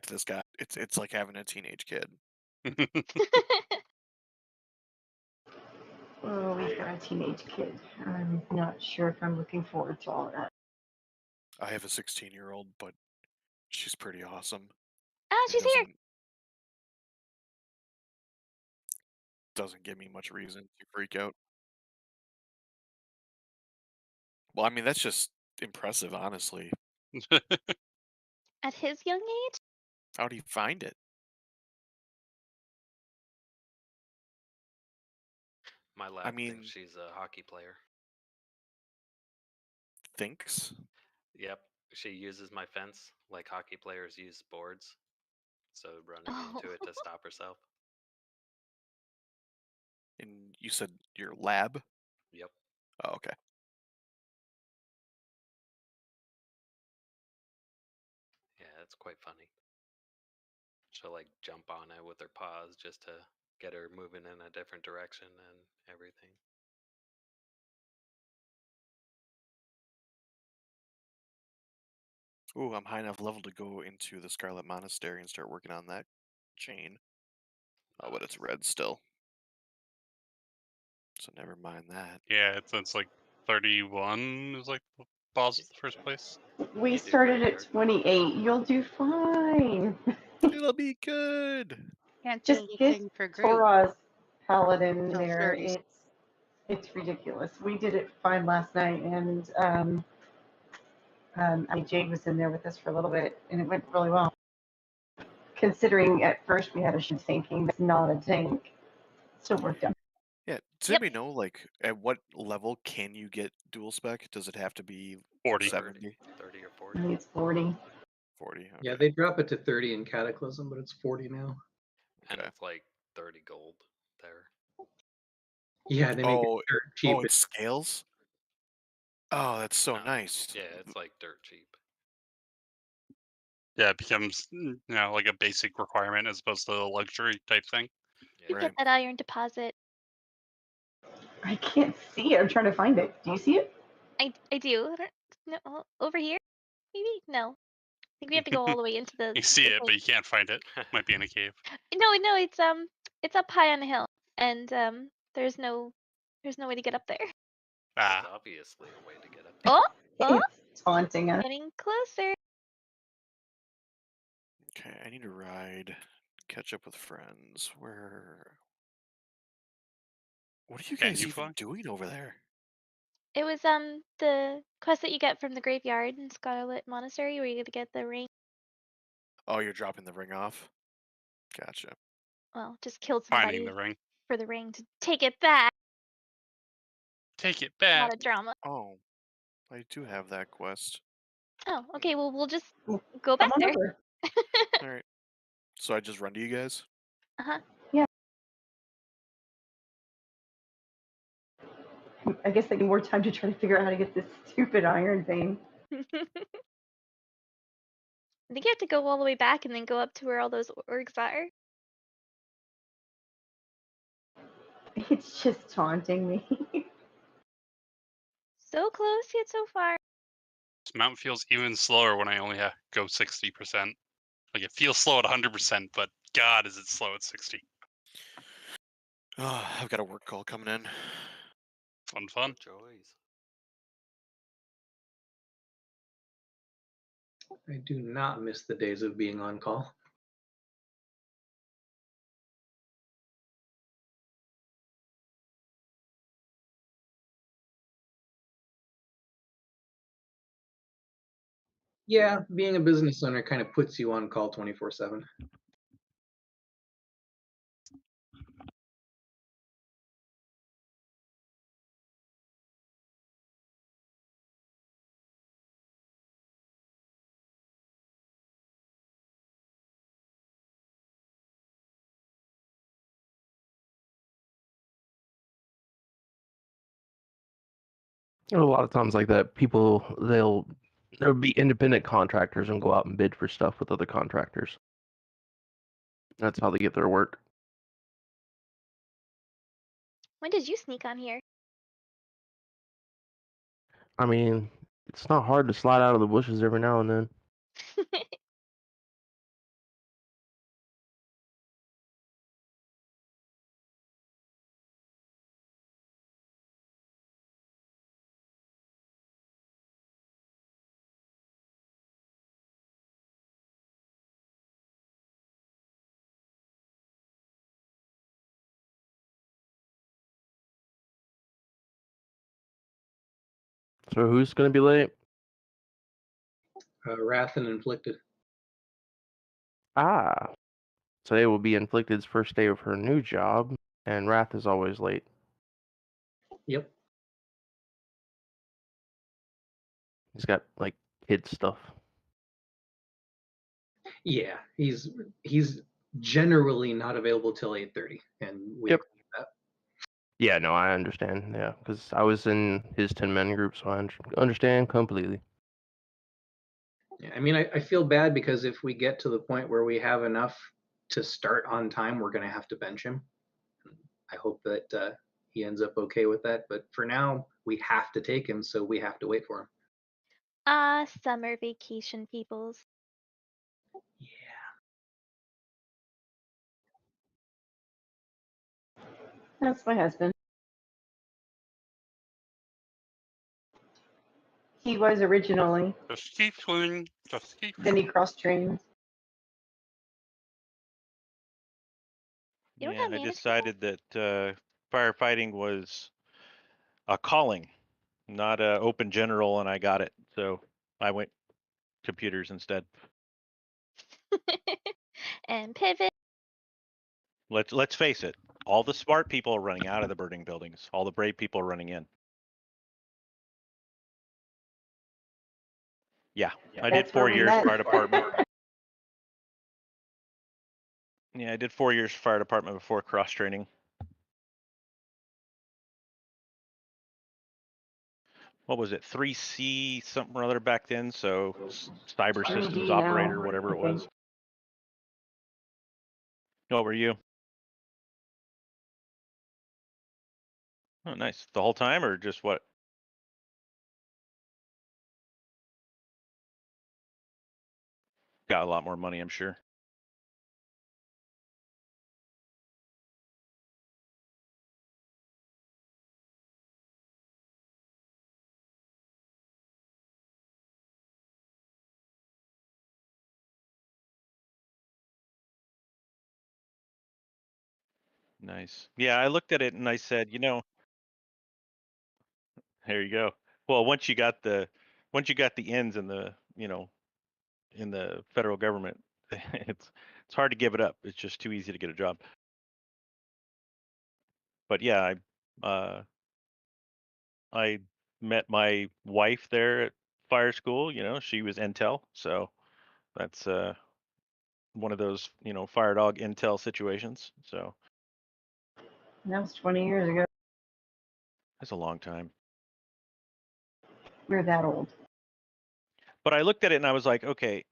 this guy. It's like having a teenage kid. Oh, we've got a teenage kid. I'm not sure if I'm looking forward to all that. I have a 16-year-old, but she's pretty awesome. Oh, It she's here. doesn't give me much reason to freak out. Well, I mean, that's just impressive, honestly. At his young age? How do you find it? My lab thinks she's a hockey player. Thinks? Yep. She uses my fence like hockey players use boards. So running into it to stop herself. And you said your lab? Yep. Oh, okay. Yeah, it's quite funny. She'll like jump on it with her paws just to get her moving in a different direction and everything. Ooh, I'm high enough level to go into the Scarlet Monastery and start working on that chain. Oh, but it's red still. So never mind that. Yeah, it's like 31 is like the boss of the first place. We started at 28. You'll do fine. It'll be good. Can't Just do get anything for group. Torah's paladin Till there. 30. It's ridiculous. We did it fine last night, and Jade was in there with us for a little bit, and it went really well. Considering at first we had a ship thinking that's not a tank, still worked out. Yeah, does anybody know, like, at what level can you get dual spec? Does it have to be 40. 70? 30 or I 40. think it's 40. 40, okay. Yeah, they drop it to 30 in Cataclysm, but it's 40 now. And it's like 30 gold there. Yeah, they make it dirt cheap. Oh, it scales? Oh, that's so nice. Yeah, it's like dirt cheap. Yeah, it becomes like a basic requirement as opposed to a luxury type thing. You get that iron deposit. I can't see it. I'm trying to find it. Do you see it? I do. No, over here? Maybe? No. I think we have to go all the way into the. You see it, but you can't find it. Might be in a cave. No, it's up high on the hill, and there's no way to get up there. There's obviously a way to get up there. Oh, it's taunting us. Getting closer. Okay, I need to ride, catch up with friends. What are you guys even doing over there? It was the quest that you get from the graveyard in Scarlet Monastery, where you get to get the ring. Oh, you're dropping the ring off? Gotcha. Well, just killed Finding somebody the ring. for the ring to take it back. Take it A back. lot of drama. Oh, I do have that quest. Oh, okay. Well, we'll just go back there. All right. So I just run to you guys? Uh-huh. Yeah. I guess I need more time to try to figure out how to get this stupid iron thing. I think you have to go all the way back and then go up to where all those orgs are. It's just taunting me. So close yet so far. This mount feels even slower when I only go 60%. Like it feels slow at 100%, but God, is it slow at 60? Oh, I've got a work call coming in. Fun. Joys. I do not miss the days of being on call. Yeah, being a business owner kind of puts you on call 24/7. A lot of times like that, people there'll be independent contractors and go out and bid for stuff with other contractors. That's how they get their work. When did you sneak on here? I mean, it's not hard to slide out of the bushes every now and then. So who's going to be late? Wrath and Inflicted. Ah, today will be Inflicted's first day of her new job, and Wrath is always late. Yep. He's got like kid stuff. Yeah, he's generally not available till 8:30, and we Yep. expect that. Yeah, no, I understand. Yeah, because I was in his 10-man group, so I understand completely. Yeah, I mean, I feel bad because if we get to the point where we have enough to start on time, we're going to have to bench him. I hope that he ends up okay with that. But for now, we have to take him, so we have to wait for him. Summer vacation peoples. Yeah. That's my husband. He was originally, Just keep swimming. Just keep. then he cross-trained. You don't Yeah, have I management? decided that firefighting was a calling, not a open general, and I got it. So I went computers instead. And pivot. Let's face it. All the smart people are running out of the burning buildings. All the brave people are running in. Yeah, I did That's where 4 we years met. fire department. Yeah, I did 4 years fire department before cross training. What was it? 3C something or other back then. So cyber 3D systems now, operator, whatever it I think. was. What were you? Oh, nice. The whole time or just what? Got a lot more money, I'm sure. Nice. Yeah, I looked at it and I said, you know, there you go. Well, once you got the ends in the, you know, in the federal government, it's hard to give it up. It's just too easy to get a job. But yeah, I met my wife there at fire school, you know, she was Intel, so that's one of those, you know, fire dog Intel situations. So That was 20 years ago. that's a long time. We're that old. But I looked at it and I was like, okay,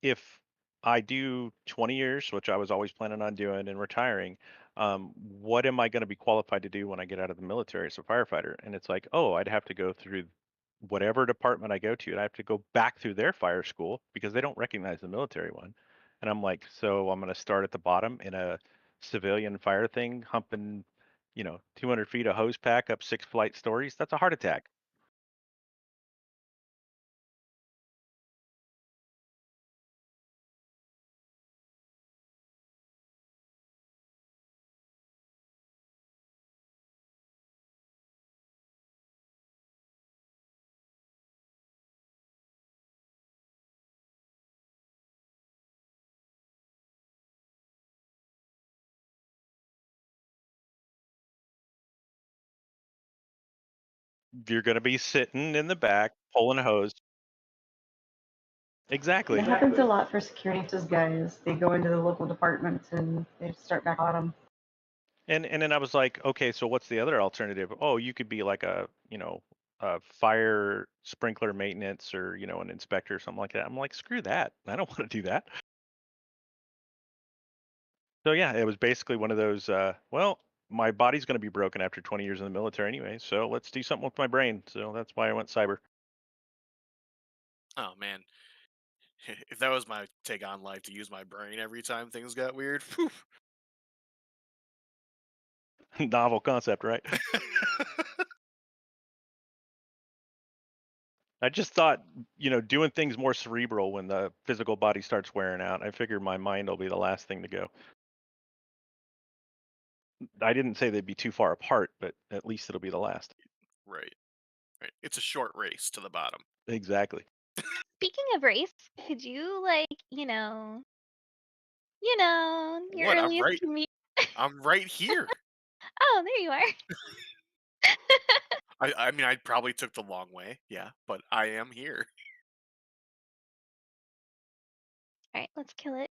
if I do 20 years, which I was always planning on doing and retiring, what am I going to be qualified to do when I get out of the military as a firefighter? And it's like, oh, I'd have to go through whatever department I go to, and I have to go back through their fire school because they don't recognize the military one. And I'm like, so I'm going to start at the bottom in a civilian fire thing, humping, you know, 200 feet of hose pack up 6 flight stories. That's a heart attack. You're going to be sitting in the back pulling a hose. It Exactly. happens a lot for securities guys. They go into the local departments and they start back bottom. And then I was like, okay, so what's the other alternative? Oh, you could be like a, you know, a fire sprinkler maintenance or, you know, an inspector or something like that. I'm like, screw that. I don't want to do that. So yeah, it was basically one of those, well, my body's going to be broken after 20 years in the military anyway, so let's do something with my brain. So that's why I went cyber. Oh man, if that was my take on life, to use my brain every time things got weird. Whew. Novel concept, right? I just thought, you know, doing things more cerebral when the physical body starts wearing out. I figured my mind will be the last thing to go. I didn't say they'd be too far apart, but at least it'll be the last. Right. Right. It's a short race to the bottom. Exactly. Speaking of race, could you your What? earliest commute? I'm right here. Oh, there you are. I mean, I probably took the long way, yeah, but I am here. All right, let's kill it.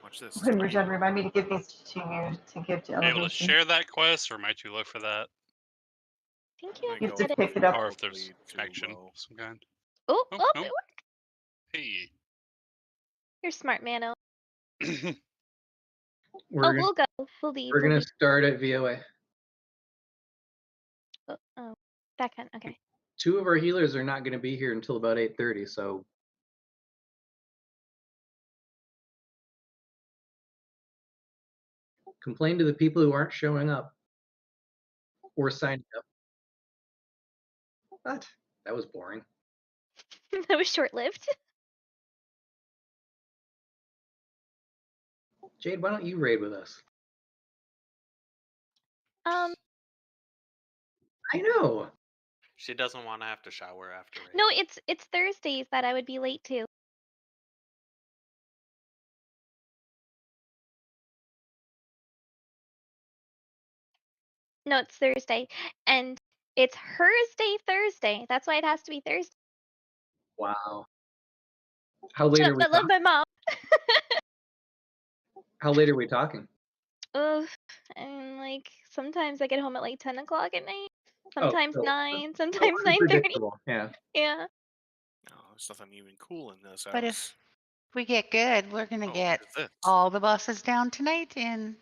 Watch this. It's When gonna we're be done, remind me to give these to you to give to Be able to Elevation. share that quest, or am I too low for that? I think I'm you gonna You have have to to get it. pick it up. Or if there's hopefully too action low. of some kind. Oh, Oh, oh, no. it worked. Hey. You're smart, Mano. We're Oh, gonna we'll go. We'll leave. we're We'll gonna leave. start at VOA. Oh, that kind. Okay. 2 of our healers are not gonna be here until about 8:30, so complain to the people who aren't showing up or signing up. What? That was boring. That was short-lived. Jade, why don't you raid with us? Um, I know. She doesn't want to have to shower after raid. no, it's Thursdays that I would be late to. No, it's Thursday, and it's Thursday. That's why it has to be Thursday. Wow. How late Shut are up! we I love talking? my mom. How late are we talking? Ugh, and sometimes I get home at 10 o'clock at night. Oh, Sometimes so 9. Sometimes 9:30. unpredictable. Yeah. Yeah. Oh, there's nothing even cool in this But house. if we get good, we're gonna Oh, get what is this? all the bosses down tonight in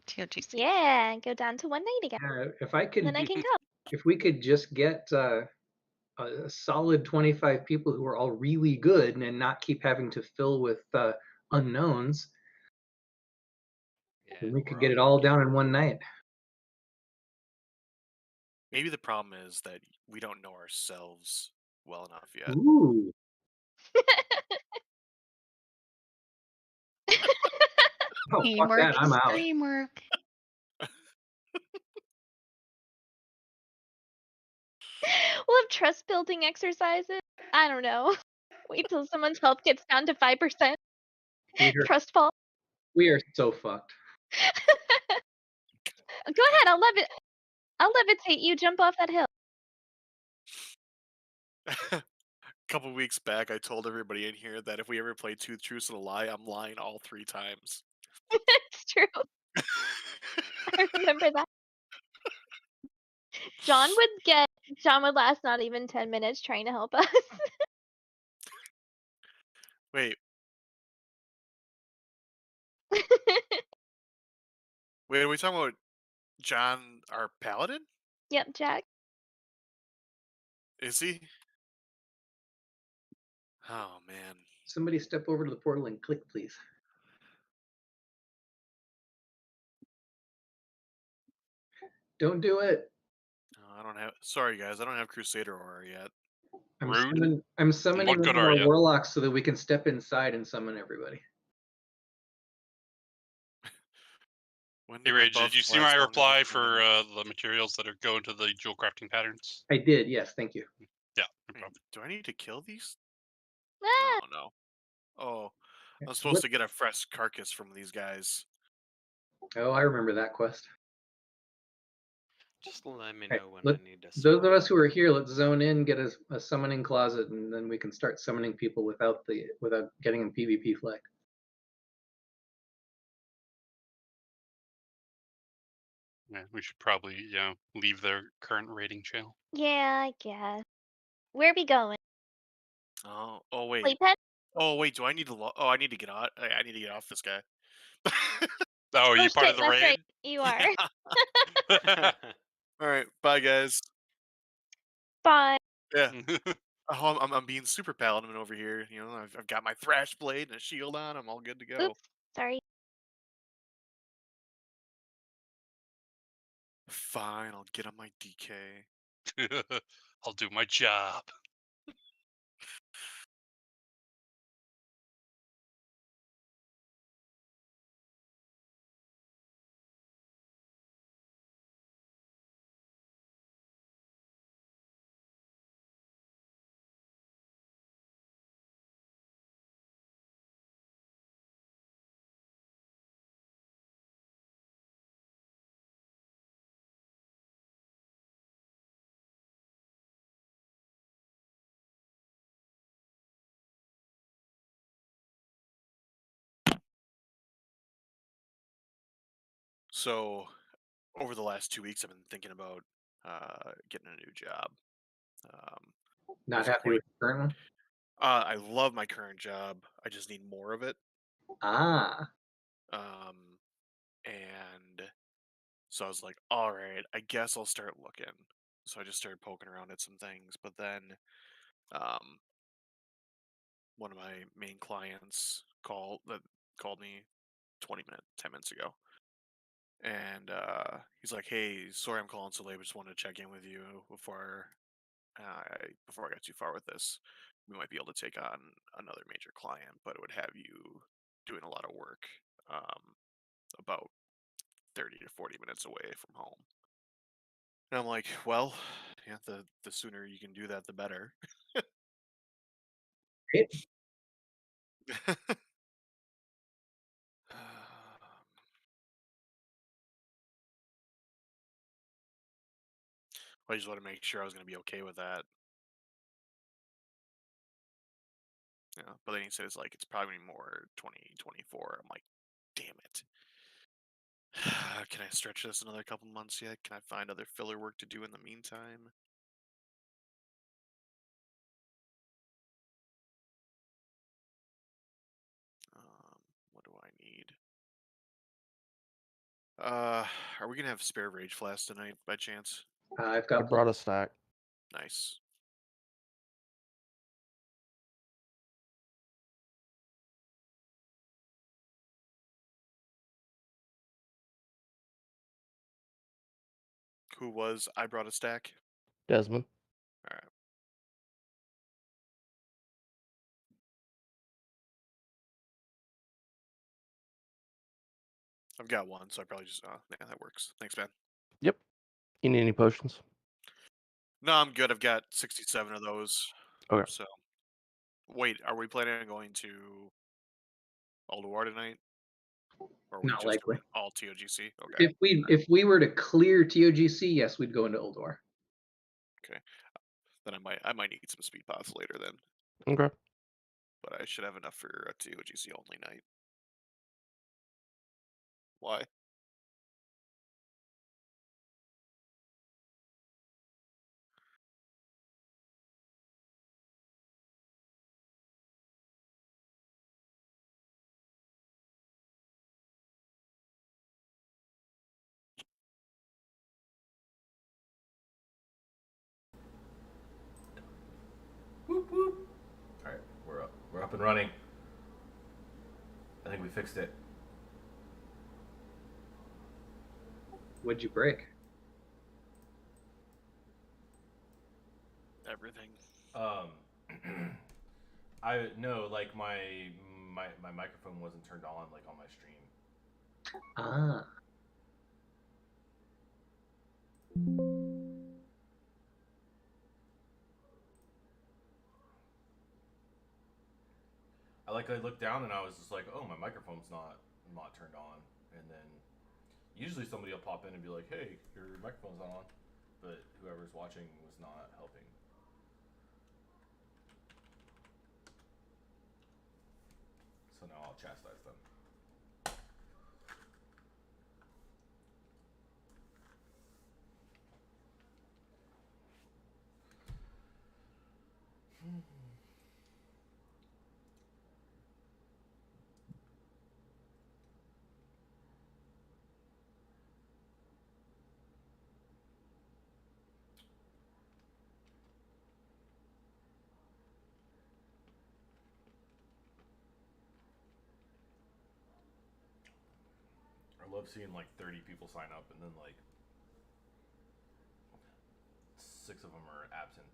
TOGC. Yeah. Go down to one night again. Yeah, if I could, Then I can go. if we could just get a solid 25 people who are all really good and not keep having to fill with unknowns, Yeah, then we could we're get it gonna all get down in one night. Maybe the problem is that we don't know ourselves well enough yet. Ooh. Oh, fuck Teamwork that. I'm is out. dreamwork. We'll have trust building exercises. I don't know. Wait till someone's health gets down to 5%. Trust fall. We are so fucked. Go ahead. I'll levitate you. Jump off that hill. A couple weeks back, I told everybody in here that if we ever play Two Truths and a Lie, I'm lying all 3 times. It's true. I remember that. John would last not even 10 minutes trying to help us. Wait, are we talking about John, our paladin? Yep, Jack. Is he? Oh man. Somebody step over to the portal and click, please. Don't do it. No, I don't have. Sorry guys, I don't have Crusader Aura yet. Rude. I'm summoning What one good of are our ya? warlocks so that we can step inside and summon everybody. When Hey, did my Rage, did buffs you see last my longer reply than 10 for minutes? the materials that go into the jewel crafting patterns? I did, yes, thank you. Yeah, no Wait, problem. do I need to kill these? Ah, Oh no. Oh, I'm What- supposed to get a fresh carcass from these guys. Oh, I remember that quest. Just let me Okay, know when let- I need to. Those of spawn. us who are here, let's zone in, get a summoning closet, and then we can start summoning people without getting in PvP flag. Yeah, we should probably leave their current rating channel. yeah, I guess. Where we going? Oh wait. Playpen? Oh wait, do I need to I need to get out. I need to get off this guy. Oh, are you part shit, of the that's raid? right. You are. Yeah. All right, bye guys. Bye. Yeah. Oh, I'm being super paladin over here. You know, I've got my thrash blade and a shield on. I'm all good to go. Oops. Sorry. Fine, I'll get on my DK. I'll do my job. So over the last 2 weeks, I've been thinking about getting a new job. Um, Not was happy quite. with the current one? I love my current job. I just need more of it. Ah, Um, and so I was like, all right, I guess I'll start looking. So I just started poking around at some things, but then um, one of my main clients called me 10 minutes ago, and he's like, "Hey, sorry I'm calling so late. But just wanted to check in with you before I got too far with this. We might be able to take on another major client, but it would have you doing a lot of work, about 30 to 40 minutes away from home." And I'm like, "Well, yeah, the sooner you can do that, the better." great. I just want to make sure I was going to be okay with that. Yeah, but then he says like it's probably more 2024. I'm like, damn it. Can I stretch this another couple months yet? Can I find other filler work to do in the meantime? What do I need? Uh, are we gonna have spare rage flask tonight by chance? I've I got brought a stack. Nice. Who was I brought a stack? Desmond. All right. I've got one, so I probably just yeah, that works. Thanks, man. Yep. You need any potions? No, I'm good. I've got 67 of those. Okay. So wait, are we planning on going to Alduar tonight? Or are we not just likely. doing all TOGC? Okay. If we were to clear TOGC, yes, we'd go into Ulduar. Okay. Then I might need some speed pots later then. Okay. But I should have enough for a TOGC only night. Why? Whoop whoop. All right, we're up. We're up and running. I think we fixed it. What'd you break? Everything. I no, like my microphone wasn't turned on like on my stream. Ah, I looked down and I was just like, oh, my microphone's not turned on, and then usually somebody will pop in and be like, hey, your microphone's not on, but whoever's watching was not helping. So now I'll chastise them. I love seeing like 30 people sign up and then like 6 of them are absent.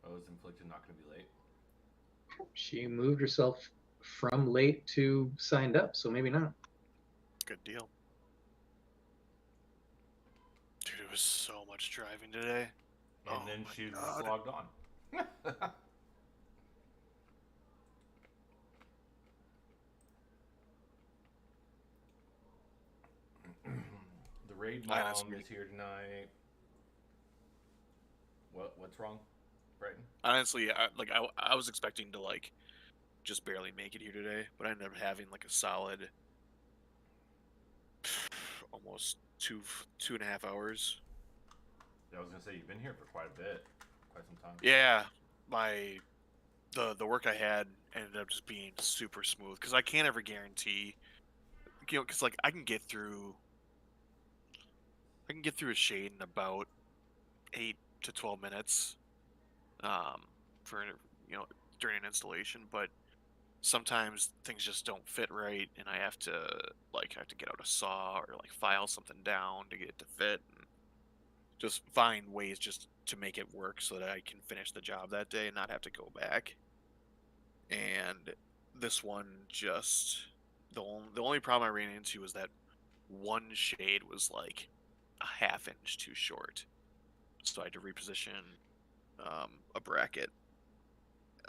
Oh, is inflicted not going to be late? She moved herself from late to signed up, so maybe not. Good deal. Dude, it was so much driving today. And Oh then my she God. logged on. The raid mom is here tonight. What's wrong, Brighton? Honestly, I was expecting to like just barely make it here today, but I ended up having like a solid almost 2.5 hours. Yeah, I was gonna say you've been here for quite a bit, quite some time. Yeah, the work I had ended up just being super smooth because I can't ever guarantee, because like I can get through a shade in about 8 to 12 minutes, for during an installation, but sometimes things just don't fit right, and I have to get out a saw or like file something down to get it to fit, and just find ways just to make it work so that I can finish the job that day and not have to go back. And this one just the only problem I ran into was that one shade was like a half inch too short, so I had to reposition a bracket.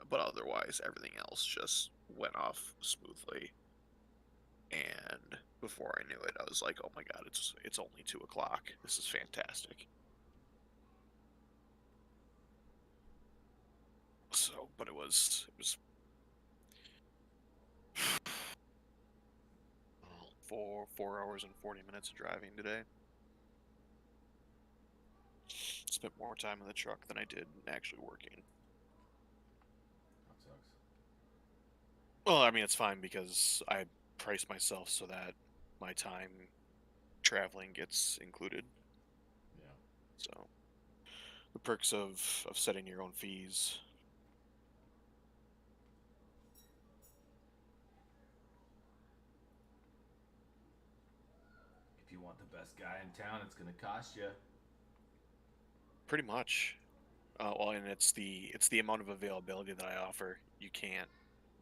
But otherwise, everything else just went off smoothly. And before I knew it, I was like, "Oh my God, it's only 2 o'clock. This is fantastic." So, but it was 4 hours and 40 minutes of driving today. Spent more time in the truck than I did actually working. That sucks. Well, I mean, it's fine because I price myself so that my time traveling gets included. Yeah. So, the perks of setting your own fees. If you want the best guy in town, it's gonna cost you. Pretty much. Well, and it's the amount of availability that I offer. You can't.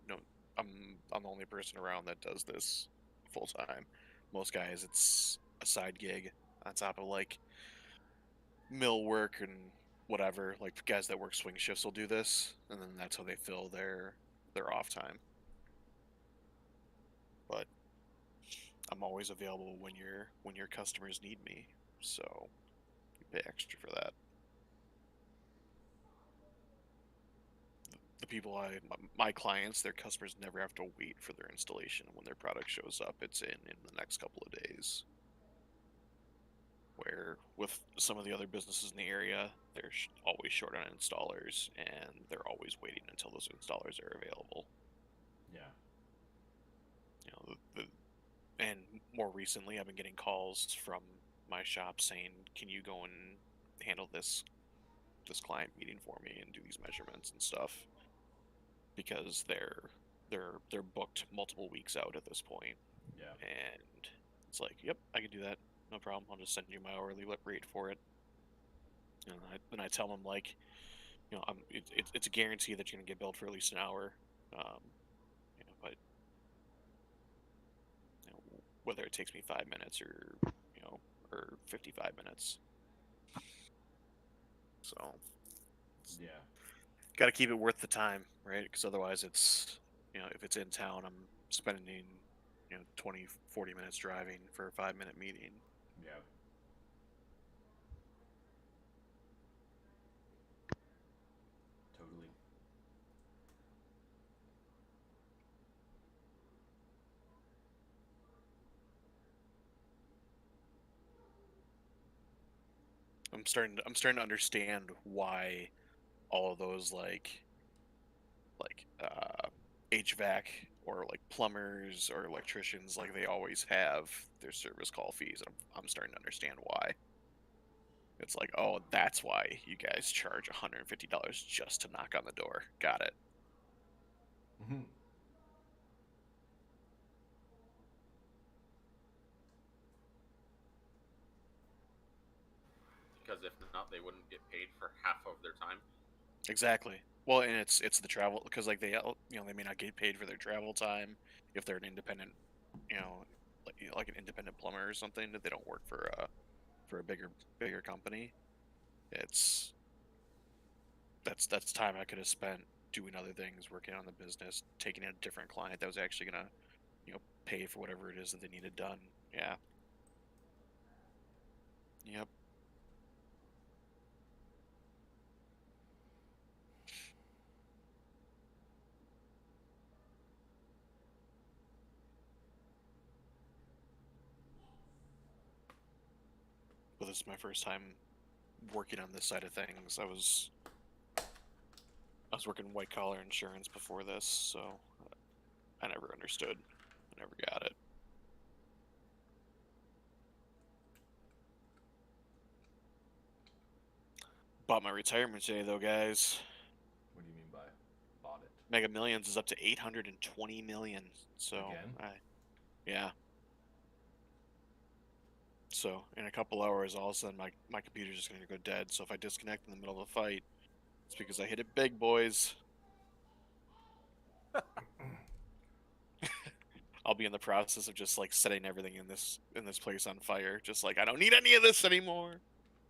No, I'm the only person around that does this full time. Most guys, it's a side gig on top of like mill work and whatever. Like guys that work swing shifts will do this, and then that's how they fill their off time. But I'm always available when your customers need me, so you pay extra for that. The people my clients, their customers never have to wait for their installation. When their product shows up, it's in the next couple of days. Where with some of the other businesses in the area, they're always short on installers, and they're always waiting until those installers are available. Yeah. You know, and more recently, I've been getting calls from my shop saying, "Can you go and handle this client meeting for me and do these measurements and stuff?" Because they're booked multiple weeks out at this point. Yeah. And it's like, "Yep, I can do that. No problem. I'll just send you my hourly rate for it." And I tell them like, it's a guarantee that you're gonna get billed for at least an hour. But whether it takes me 5 minutes or 55 minutes. So Yeah. got to keep it worth the time, right? Because otherwise it's, if it's in town, I'm spending 20 40 minutes driving for a 5-minute meeting. Yeah. Totally. I'm starting to understand why all of those like HVAC or like plumbers or electricians, like they always have their service call fees. I'm starting to understand why. It's like, oh, that's why you guys charge $150 just to knock on the door. Got it. Mm-hmm. Because if not, they wouldn't get paid for half of their time. Exactly. Well, and it's the travel because like they they may not get paid for their travel time if they're an independent, like an independent plumber or something, that they don't work for a bigger company. It's that's time I could have spent doing other things, working on the business, taking in a different client that was actually gonna pay for whatever it is that they needed done. Yeah. Yep. But this is my first time working on this side of things. I was working white collar insurance before this, so I never understood. I never got it. Bought my retirement today, though, guys. What do you mean by bought it? Mega Millions is up to 820 million. So, Again? yeah. So in a couple hours, all of a sudden my computer's just gonna go dead. So if I disconnect in the middle of a fight, it's because I hit it big, boys. I'll be in the process of just like setting everything in this place on fire. Just like I don't need any of this anymore.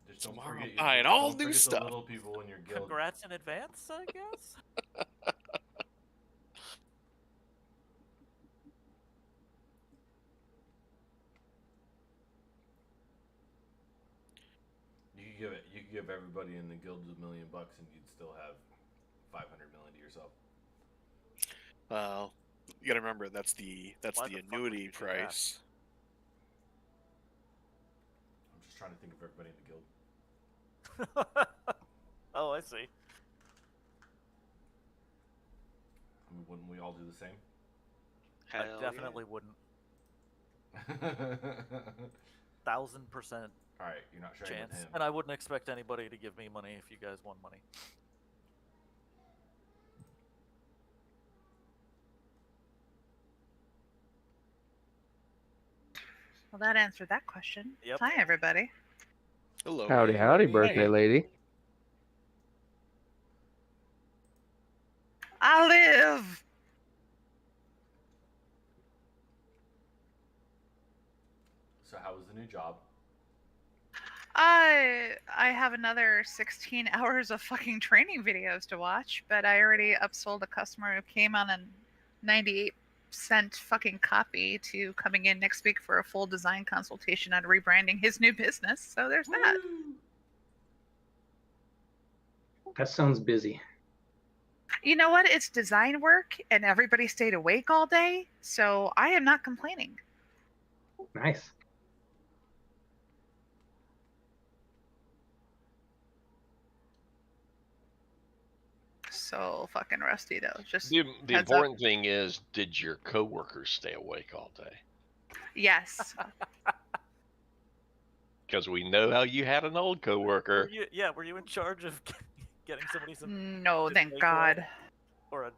Just don't Tomorrow forget, I'm buying all don't new forget stuff. the little people in your guild. Congrats in advance, I guess. You could give everybody in the guild $1 million and you'd still have 500 million to yourself. Well, you gotta remember that's the Why the fuck would annuity you do that? price. I'm just trying to think of everybody in the guild. Oh, I see. I mean, wouldn't we all do the same? I definitely wouldn't. 1000% Alright, you're not sharing chance. with him. And I wouldn't expect anybody to give me money if you guys won money. Well, that answered that question. Yep. Hi, everybody. Hello. Howdy, howdy, birthday lady. I live. So how was the new job? I have another 16 hours of fucking training videos to watch, but I already upsold a customer who came on a 98-cent fucking copy to coming in next week for a full design consultation on rebranding his new business. So there's that. That sounds busy. You know what? It's design work and everybody stayed awake all day, so I am not complaining. Nice. So fucking rusty though. Just The heads important thing is, did your coworkers stay awake all day? Yes. Because we know how you had an old coworker. Were you in charge of getting somebody some? No, thank Dayquil God. Or a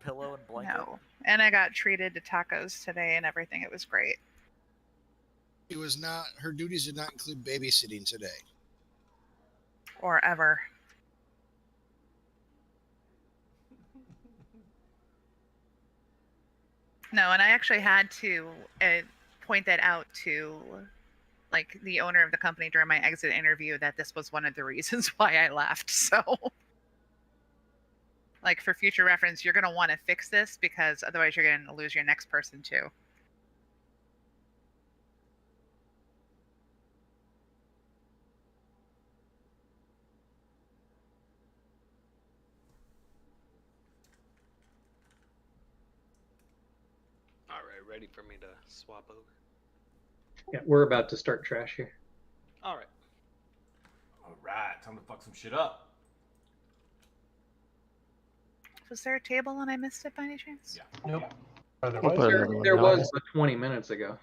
pillow and blanket? No. And I got treated to tacos today and everything. It was great. It was not, her duties did not include babysitting today. Or ever. No, and I actually had to point that out to like the owner of the company during my exit interview, that this was one of the reasons why I left. So like for future reference, you're going to want to fix this because otherwise you're going to lose your next person too. Alright, ready for me to swap over? Yeah, we're about to start trash here. Alright. Alright, time to fuck some shit up. Was there a table and I missed it by any chance? Yeah. Nope. There was 20 minutes ago.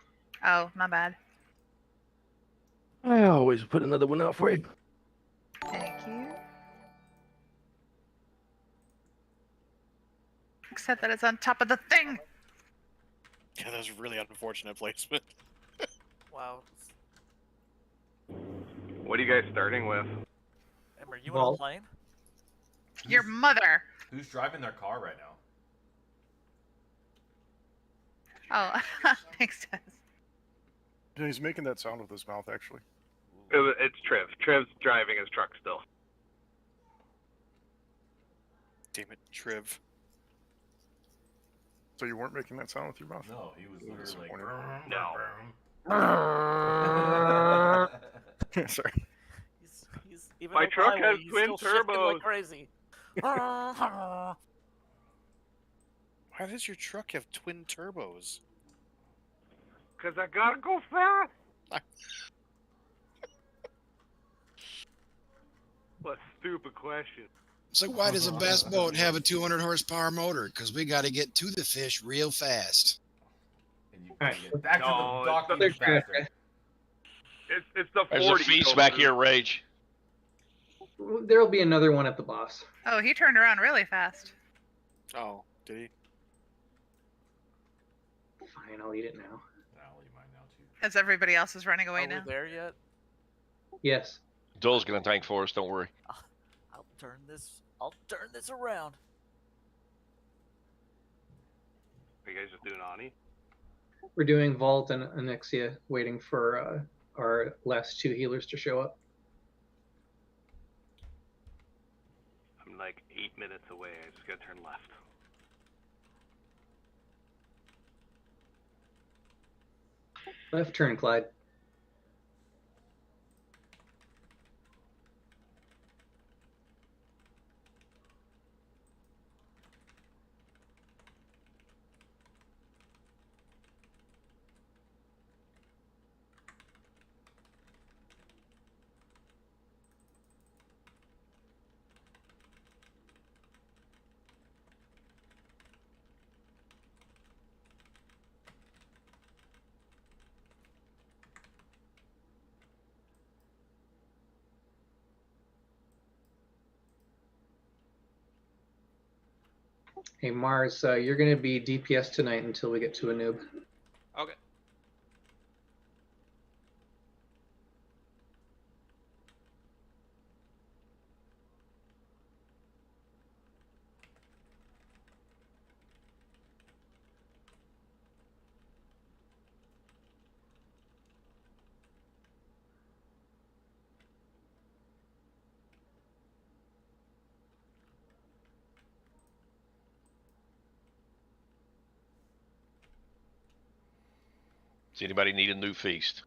Oh, my bad. I always put another one out for you. Thank you. Except that it's on top of the thing. Yeah, that was really unfortunate placement. Wow. What are you guys starting with? Em, are you Well, on a plane? Your mother. Who's driving their car right now? Oh, makes sense. Yeah, he's making that sound with his mouth, actually. It's Trev. Trev's driving his truck still. Damn it, Triv. So you weren't making that sound with your mouth? No, he was literally like. No. Sorry. He's even My on truck highway, has he's twin still shifting turbos. like crazy. Why does your truck have twin turbos? Cause I gotta go fast. What a stupid question. It's like, why does a bass boat have a 200 horsepower motor? Because we got to get to the fish real fast. And you gotta get back to the dock even faster. It's the 40. There's a feast back here, Rage. There'll be another one at the boss. Oh, he turned around really fast. Oh, did he? Fine, I'll eat it now. I'll eat mine now too. As everybody else is running away Are now. we there yet? Yes. Dole's gonna tank for us. Don't worry. I'll turn this around. Are you guys just doing Ani? We're doing Vault and Anixia, waiting for our last 2 healers to show up. I'm like 8 minutes away. I just gotta turn left. Left turn, Clyde. Hey Mars, you're going to be DPS tonight until we get to a noob. Okay. Does anybody need a new feast?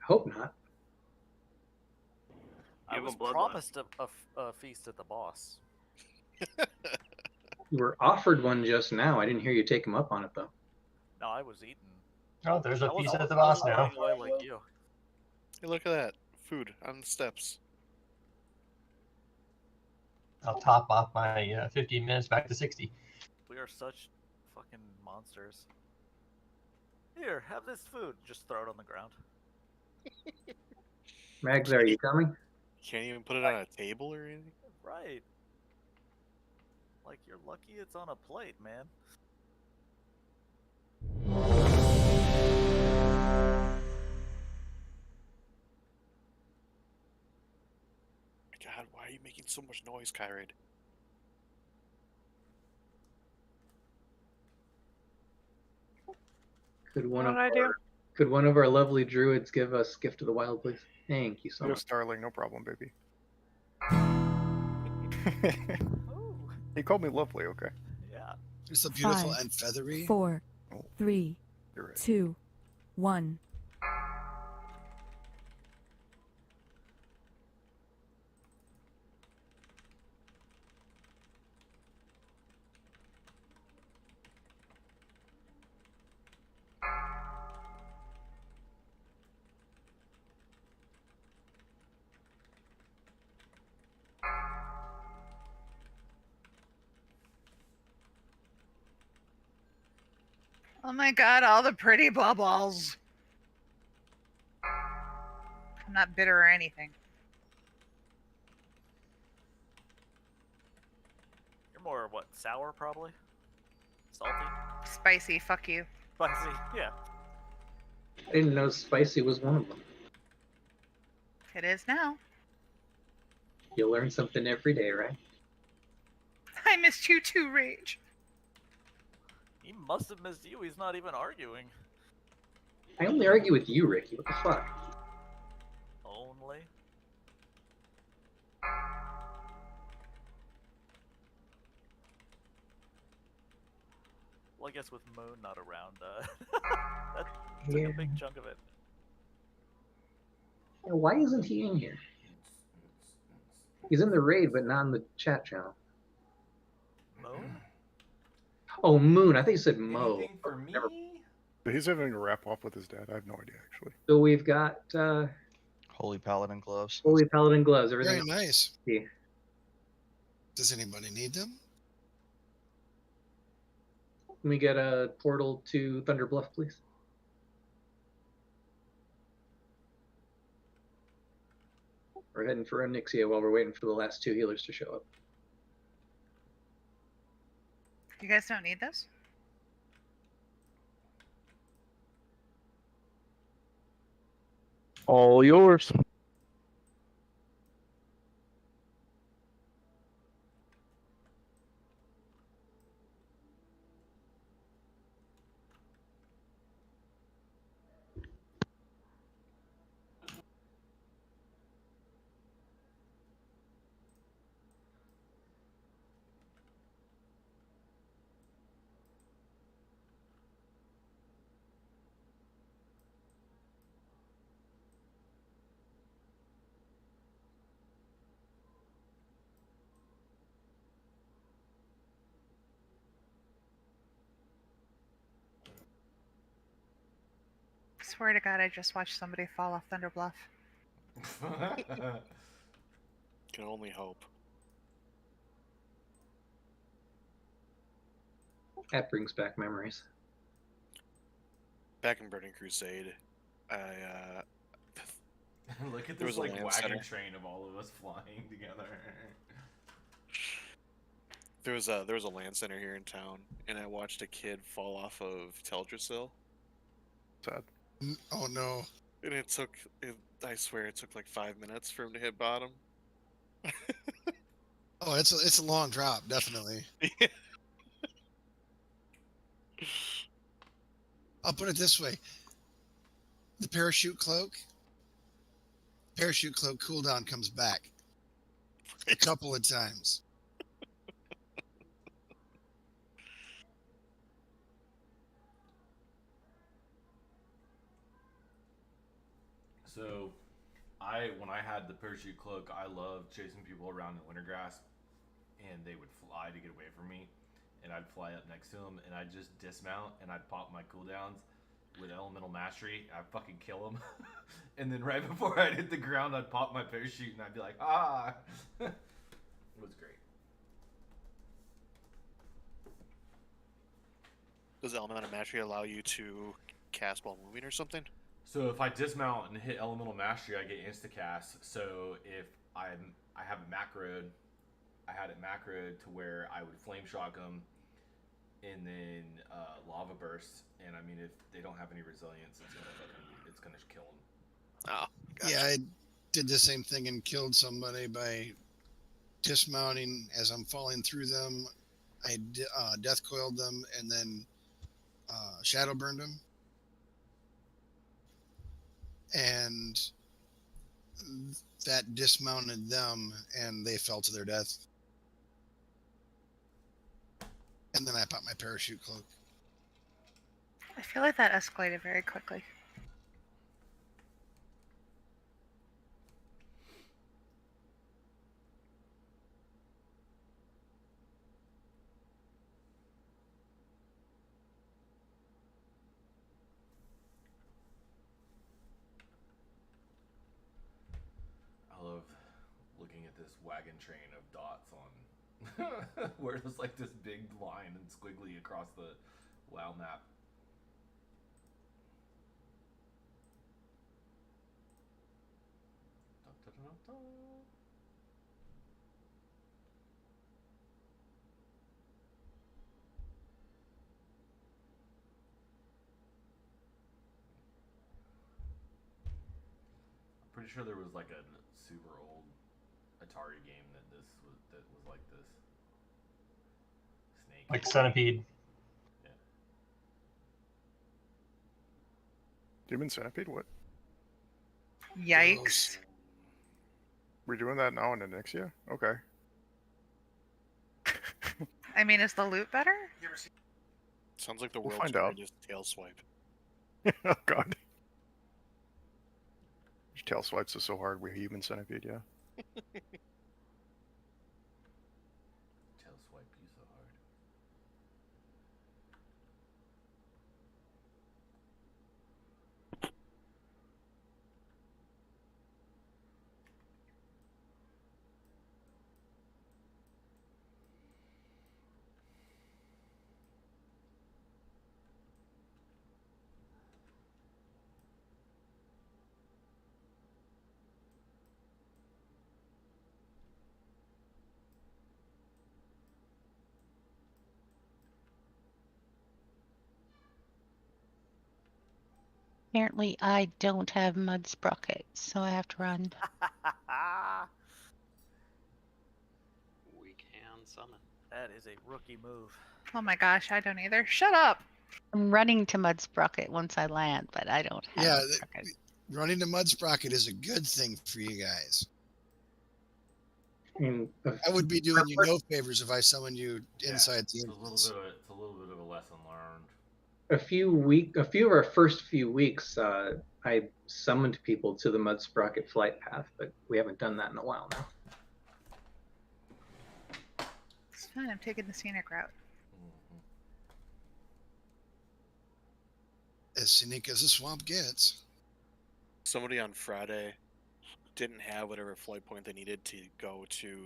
Hope not. I was promised a feast at the boss. You were offered one just now. I didn't hear you take him up on it, though. No, I was eating. Oh, there's a I feast wasn't- at the I boss wasn't now. running away like you. Hey, look at that. Food on the steps. I'll top off my 15 minutes back to 60. We are such fucking monsters. Here, have this food. Just throw it on the ground. Mags, are you coming? Can't even put it on a table or anything? Right. Like, you're lucky it's on a plate, man. God, why are you making so much noise, Kyrade? Could one What of did I our, do? could one of our lovely druids give us Gift of the Wild, please? Thank you so Yes, much. darling, no problem, baby. He called me lovely, okay? Yeah. It's so beautiful 5, and feathery. 4, Oh, 3, you're right. 2, 1. Oh my god, all the pretty bubbles. I'm not bitter or anything. You're more, what, sour, probably? Salty? Spicy, fuck you. 'Spicy, yeah. I didn't know spicy was one of them. It is now. You learn something every day, right? I missed you too, Rage. He must have missed you. He's not even arguing. I only argue with you, Ricky. What the fuck? Only. Well, I guess with Moon not around, that took Yeah. a big chunk of it. Yeah, why isn't he in here? He's in the raid, but not in the chat channel. Moon? Oh, Moon. I think you said Mo. Anything for me? He's having a wrap up with his dad. I have no idea, actually. So we've got Holy Paladin gloves. Holy Paladin gloves. Everything Very nice. Yeah. Does anybody need them? Can we get a portal to Thunder Bluff, please? We're heading for Onyxia while we're waiting for the last 2 healers to show up. You guys don't need this? All yours. Swear to God, I just watched somebody fall off Thunder Bluff. Can only hope. That brings back memories. Back in Burning Crusade, Look at there this was a like land wagon center. train of all of us flying together. There was a land center here in town, and I watched a kid fall off of Teldrassil. Sad. Oh no. And I swear it took like 5 minutes for him to hit bottom. Oh, it's a long drop, definitely. I'll put it this way: the parachute cloak cooldown comes back a couple of times. So, when I had the parachute cloak, I loved chasing people around in Wintergrass, and they would fly to get away from me, and I'd fly up next to them, and I'd just dismount, and I'd pop my cooldowns with elemental mastery. I'd fucking kill them, and then right before I'd hit the ground, I'd pop my parachute, and I'd be like, ah! It was great. Does Elemental Mastery allow you to cast while moving or something? So if I dismount and hit elemental mastery, I get insta cast. So if I have it macroed, I had it macroed to where I would flame shock them, and then lava burst. And I mean, if they don't have any resilience, it's gonna kill them. Oh, gotcha. Yeah, I did the same thing and killed somebody by dismounting as I'm falling through them. I death coiled them and then shadow burned them. And that dismounted them and they fell to their death. And then I popped my parachute cloak. I feel like that escalated very quickly. I love looking at this wagon train of dots on where there's like this big line and squiggly across the WoW map. pretty sure there was like a super old Atari game that was like this. Snake. Like Centipede. Yeah. Human Centipede? What? Yikes. We're doing that now in Anixia? Okay. I mean, is the loot better? Sounds like the We'll world's find out. greatest tail swipe. Oh god. Tail swipes are so hard with Human Centipede, yeah. Tail swipe you so hard. Apparently, I don't have mud sprockets, so I have to run. We can summon. That is a rookie move. Oh my gosh, I don't either. Shut up. I'm running to mud sprocket once I land, but I don't have Yeah, mud sprocket. running the mud sprocket is a good thing for you guys. I mean, I would be doing you no favors if I summoned you inside the It's instance. a little bit of a lesson learned. a few of our first few weeks, I summoned people to the Mud Sprocket flight path, but we haven't done that in a while now. It's fine. I'm taking the scenic route. As scenic as the swamp gets. Somebody on Friday didn't have whatever flight point they needed to go to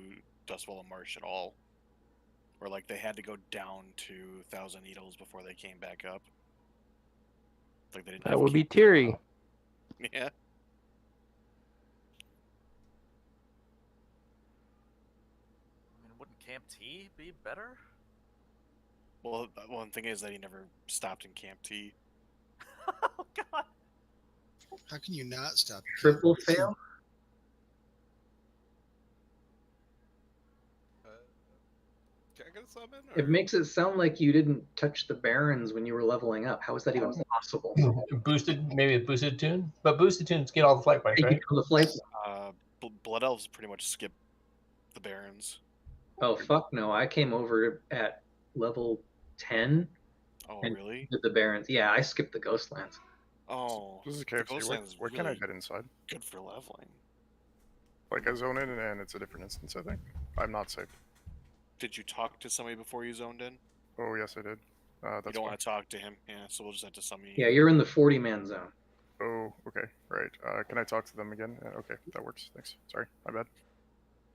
Dustwall Marsh at all. Or like they had to go down to Thousand Needles before they came back up. Like they didn't That have would be camp. Teary. Yeah. I mean, wouldn't Camp T be better? Well, one thing is that he never stopped in Camp T. Oh god. How can you not stop? Triple fail? Can I get a summon? It makes it sound like you didn't touch the Barons when you were leveling up. How is that even possible? Boosted, maybe a boosted tune, but boosted tunes get all the flight points, right? The flight. Blood Elves pretty much skip the Barons. Oh fuck no! I came over at level 10. Oh and really? Did the Barons? Yeah, I skipped the Ghostlands. Oh, This is the KFC. Ghostlands Where can I really get inside? good for leveling. Like I zone in and it's a different instance, I think. I'm not safe. Did you talk to somebody before you zoned in? Oh yes I did. That's You don't fine. want to talk to him, yeah. So we'll just have to summon you. Yeah, you're in the 40-man zone. Oh, okay, right. Can I talk to them again? Okay, that works. Thanks. Sorry, my bad.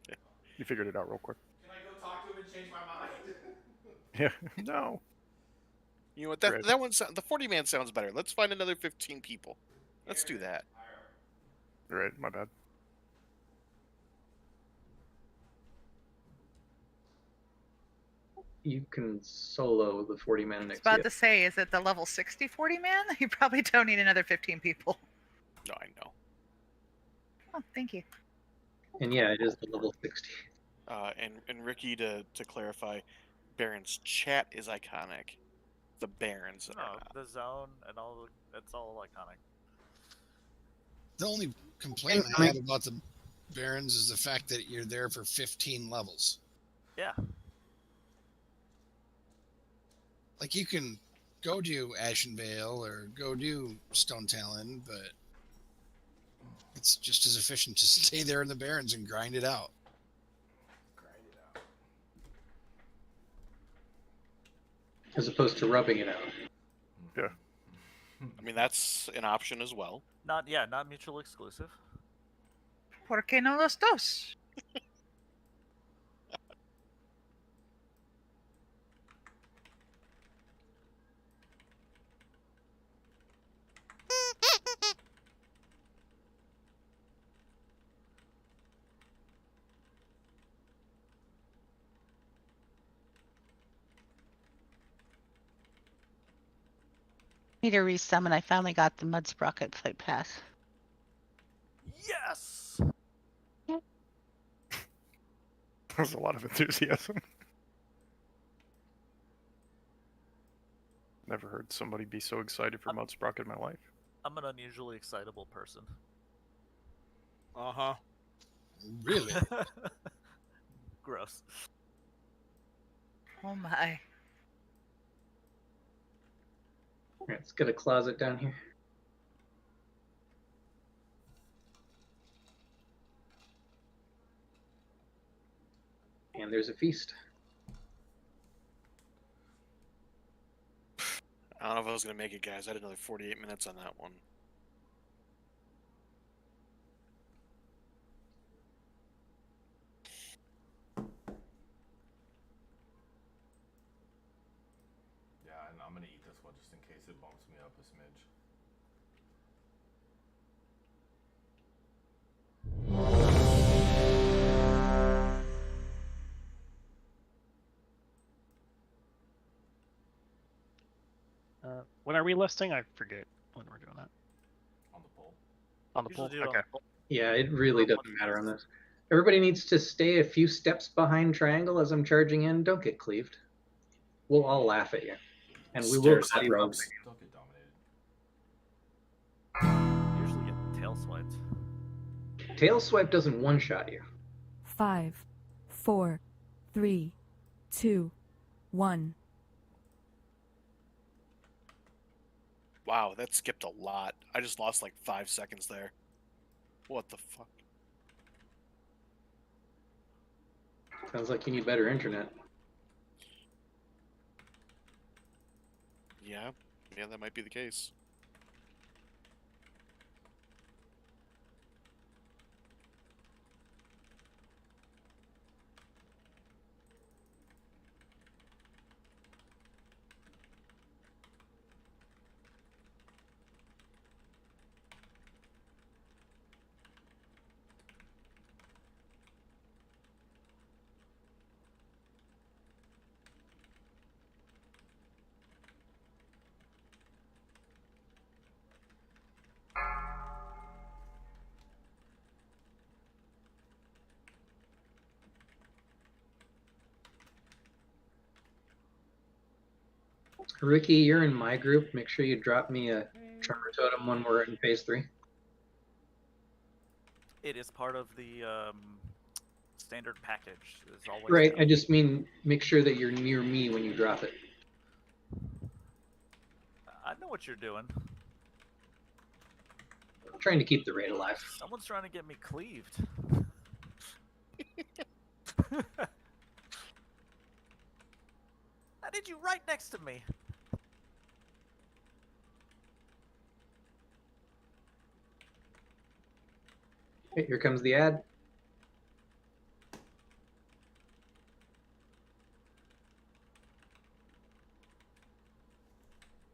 Yeah. You figured it out real quick. Can I go talk to him and change my mind? Yeah. No. You know what? Right. That one, the 40-man sounds better. Let's find another 15 people. Let's do that. Right. My bad. You can solo the 40-man I was next about year. to say, is it the level 60 40 man? You probably don't need another 15 people. No, I know. Oh, thank you. And yeah, it is the level 60. And Ricky, to clarify, Baron's chat is iconic. The Barons No, are not. the zone and all. It's all iconic. The only complaint I have about the Barons is the fact that you're there for 15 levels. Yeah. Like you can go do Ashenvale or go do Stone Talon, but it's just as efficient to stay there in the Barons and grind it out. As opposed to rubbing it out. Yeah. I mean, that's an option as well. Not mutually exclusive. ¿Por qué no los dos? Need to resummon. I finally got the mud sprocket flight path. Yes. There's a lot of enthusiasm. Never heard somebody be so excited for Mud Sprocket in my life. I'm an unusually excitable person. Uh-huh. Really? Gross. Oh my. Alright, let's get a closet down here. And there's a feast. I don't know if I was gonna make it, guys. I had another 48 minutes on that one. Yeah, and I'm gonna eat this one just in case it bumps me up a smidge. When are we listing? I forget when we're doing that. On the poll. On the Usually poll? do it on Okay. the poll. Yeah, it really doesn't matter on this. Everybody needs to stay a few steps behind triangle as I'm charging in. Don't get cleaved. We'll all laugh at you. And we will Stair cut step rogues. Don't get dominated. Usually get tail swiped. Tail swipe doesn't one-shot you. 5, 4, 3, 2, 1. Wow, that skipped a lot. I just lost like 5 seconds there. What the fuck? Sounds like you need better internet. Yeah, that might be the case. Ricky, you're in my group. Make sure you drop me a Tremor Totem when we're in phase 3. It is part of the standard package. It's always Right, down. I just mean make sure that you're near me when you drop it. I know what you're doing. I'm trying to keep the raid alive. Someone's trying to get me cleaved. I need you right next to me. Okay, here comes the ad.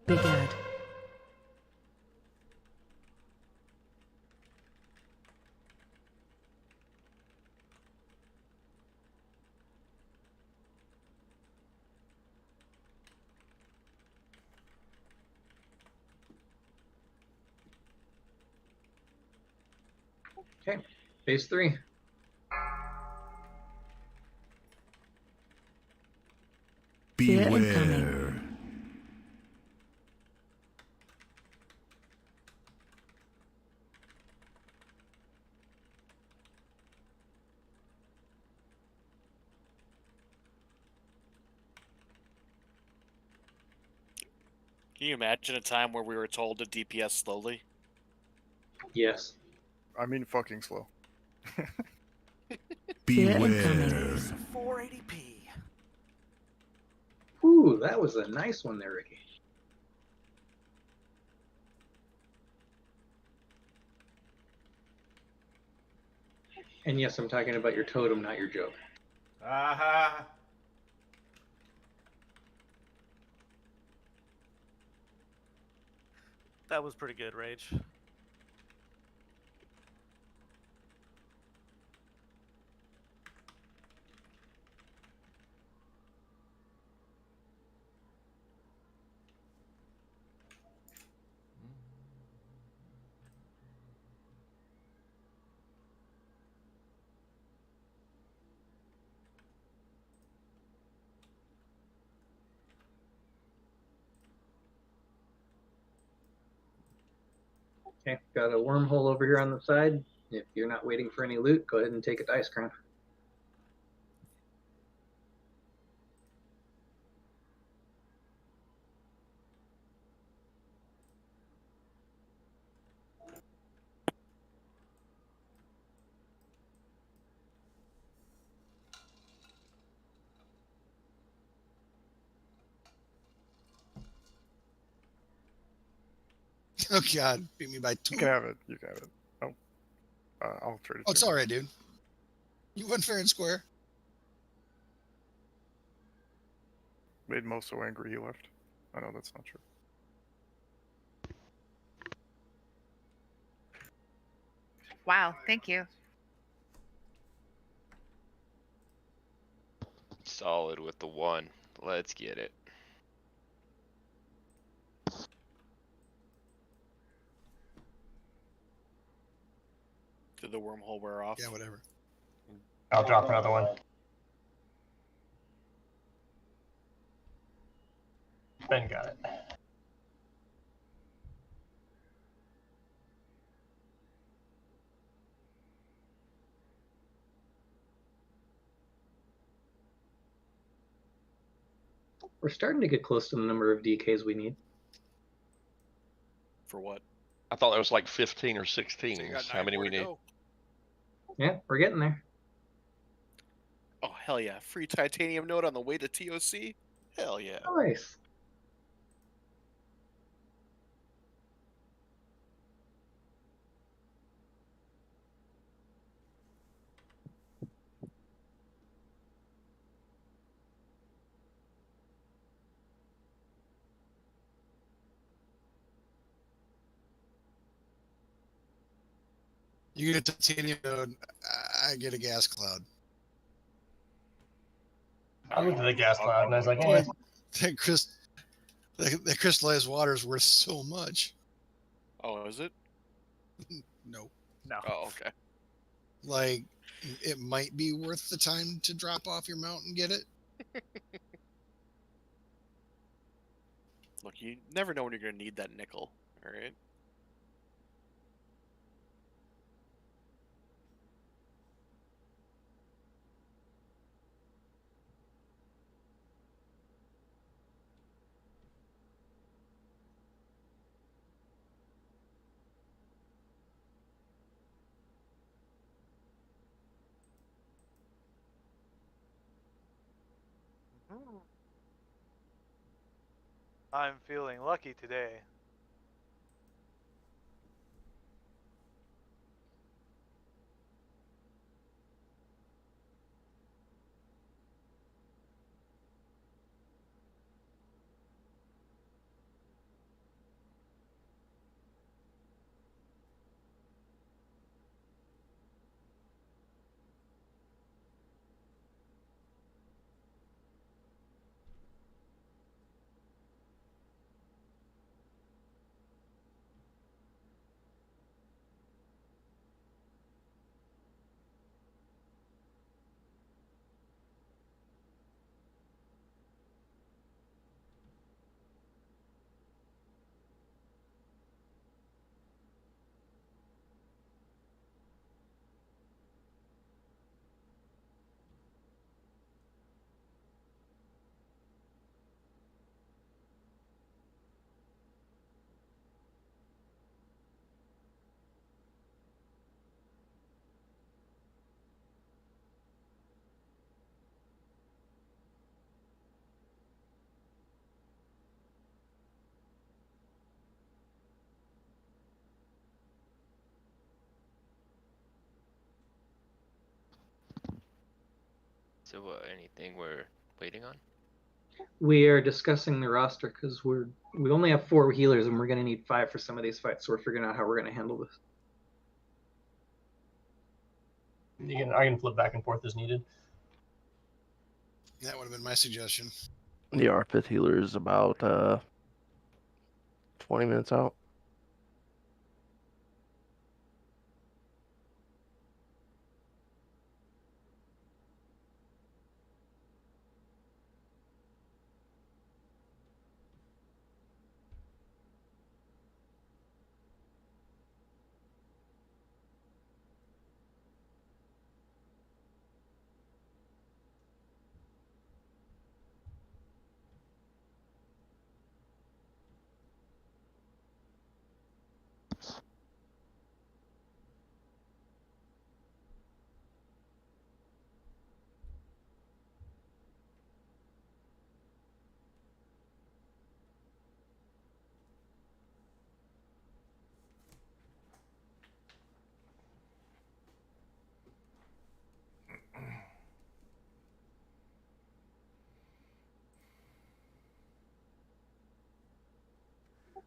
Big ad. Okay, phase 3. Beware. Can you imagine a time where we were told to DPS slowly? Yes. I mean fucking slow. Beware. 480p. Ooh, that was a nice one there, Ricky. And yes, I'm talking about your totem, not your joke. Aha! That was pretty good, Rage. Okay, got a wormhole over here on the side. If you're not waiting for any loot, go ahead and take a dice crown. Oh God, beat me by You 2. can have it. You can have it. Oh, I'll trade it. Oh, it's all right, dude. You went fair and square. Made Mo so angry he left. I know that's not true. Wow, thank you. Solid with the 1. Let's get it. Did the wormhole wear off? Yeah, whatever. I'll drop another one. Ben got it. We're starting to get close to the number of DKs we need. For what? I thought there was like 15 or 16. So you got How 9 many more we to need? go. Yeah, we're getting there. Oh, hell yeah. Free titanium node on the way to TOC? Hell yeah. Nice. You get a titanium node, I get a gas cloud. I looked at the gas cloud and I was like, Boy, eh. that crystallized water is worth so much. Oh, is it? No. No. Oh, okay. Like, it might be worth the time to drop off your mount and get it. Look, you never know when you're going to need that nickel, alright? I'm feeling lucky today. So anything we're waiting on? We are discussing the roster because we only have 4 healers and we're going to need 5 for some of these fights. So we're figuring out how we're going to handle this. I can flip back and forth as needed. That would have been my suggestion. Yeah, our 5th healer is about 20 minutes out.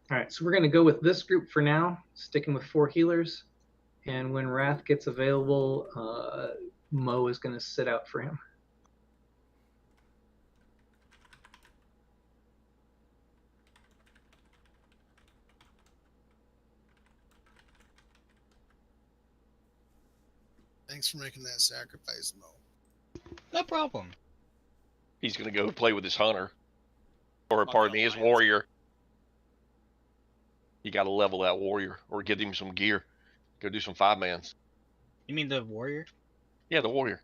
All right, so we're going to go with this group for now, sticking with 4 healers. And when Wrath gets available, Mo is going to sit out for him. Thanks for making that sacrifice, Mo. No problem. He's going to go play with his hunter. Or, pardon me, his warrior. You got to level that warrior or give him some gear. Go do some 5-mans. You mean the warrior? Yeah, the warrior.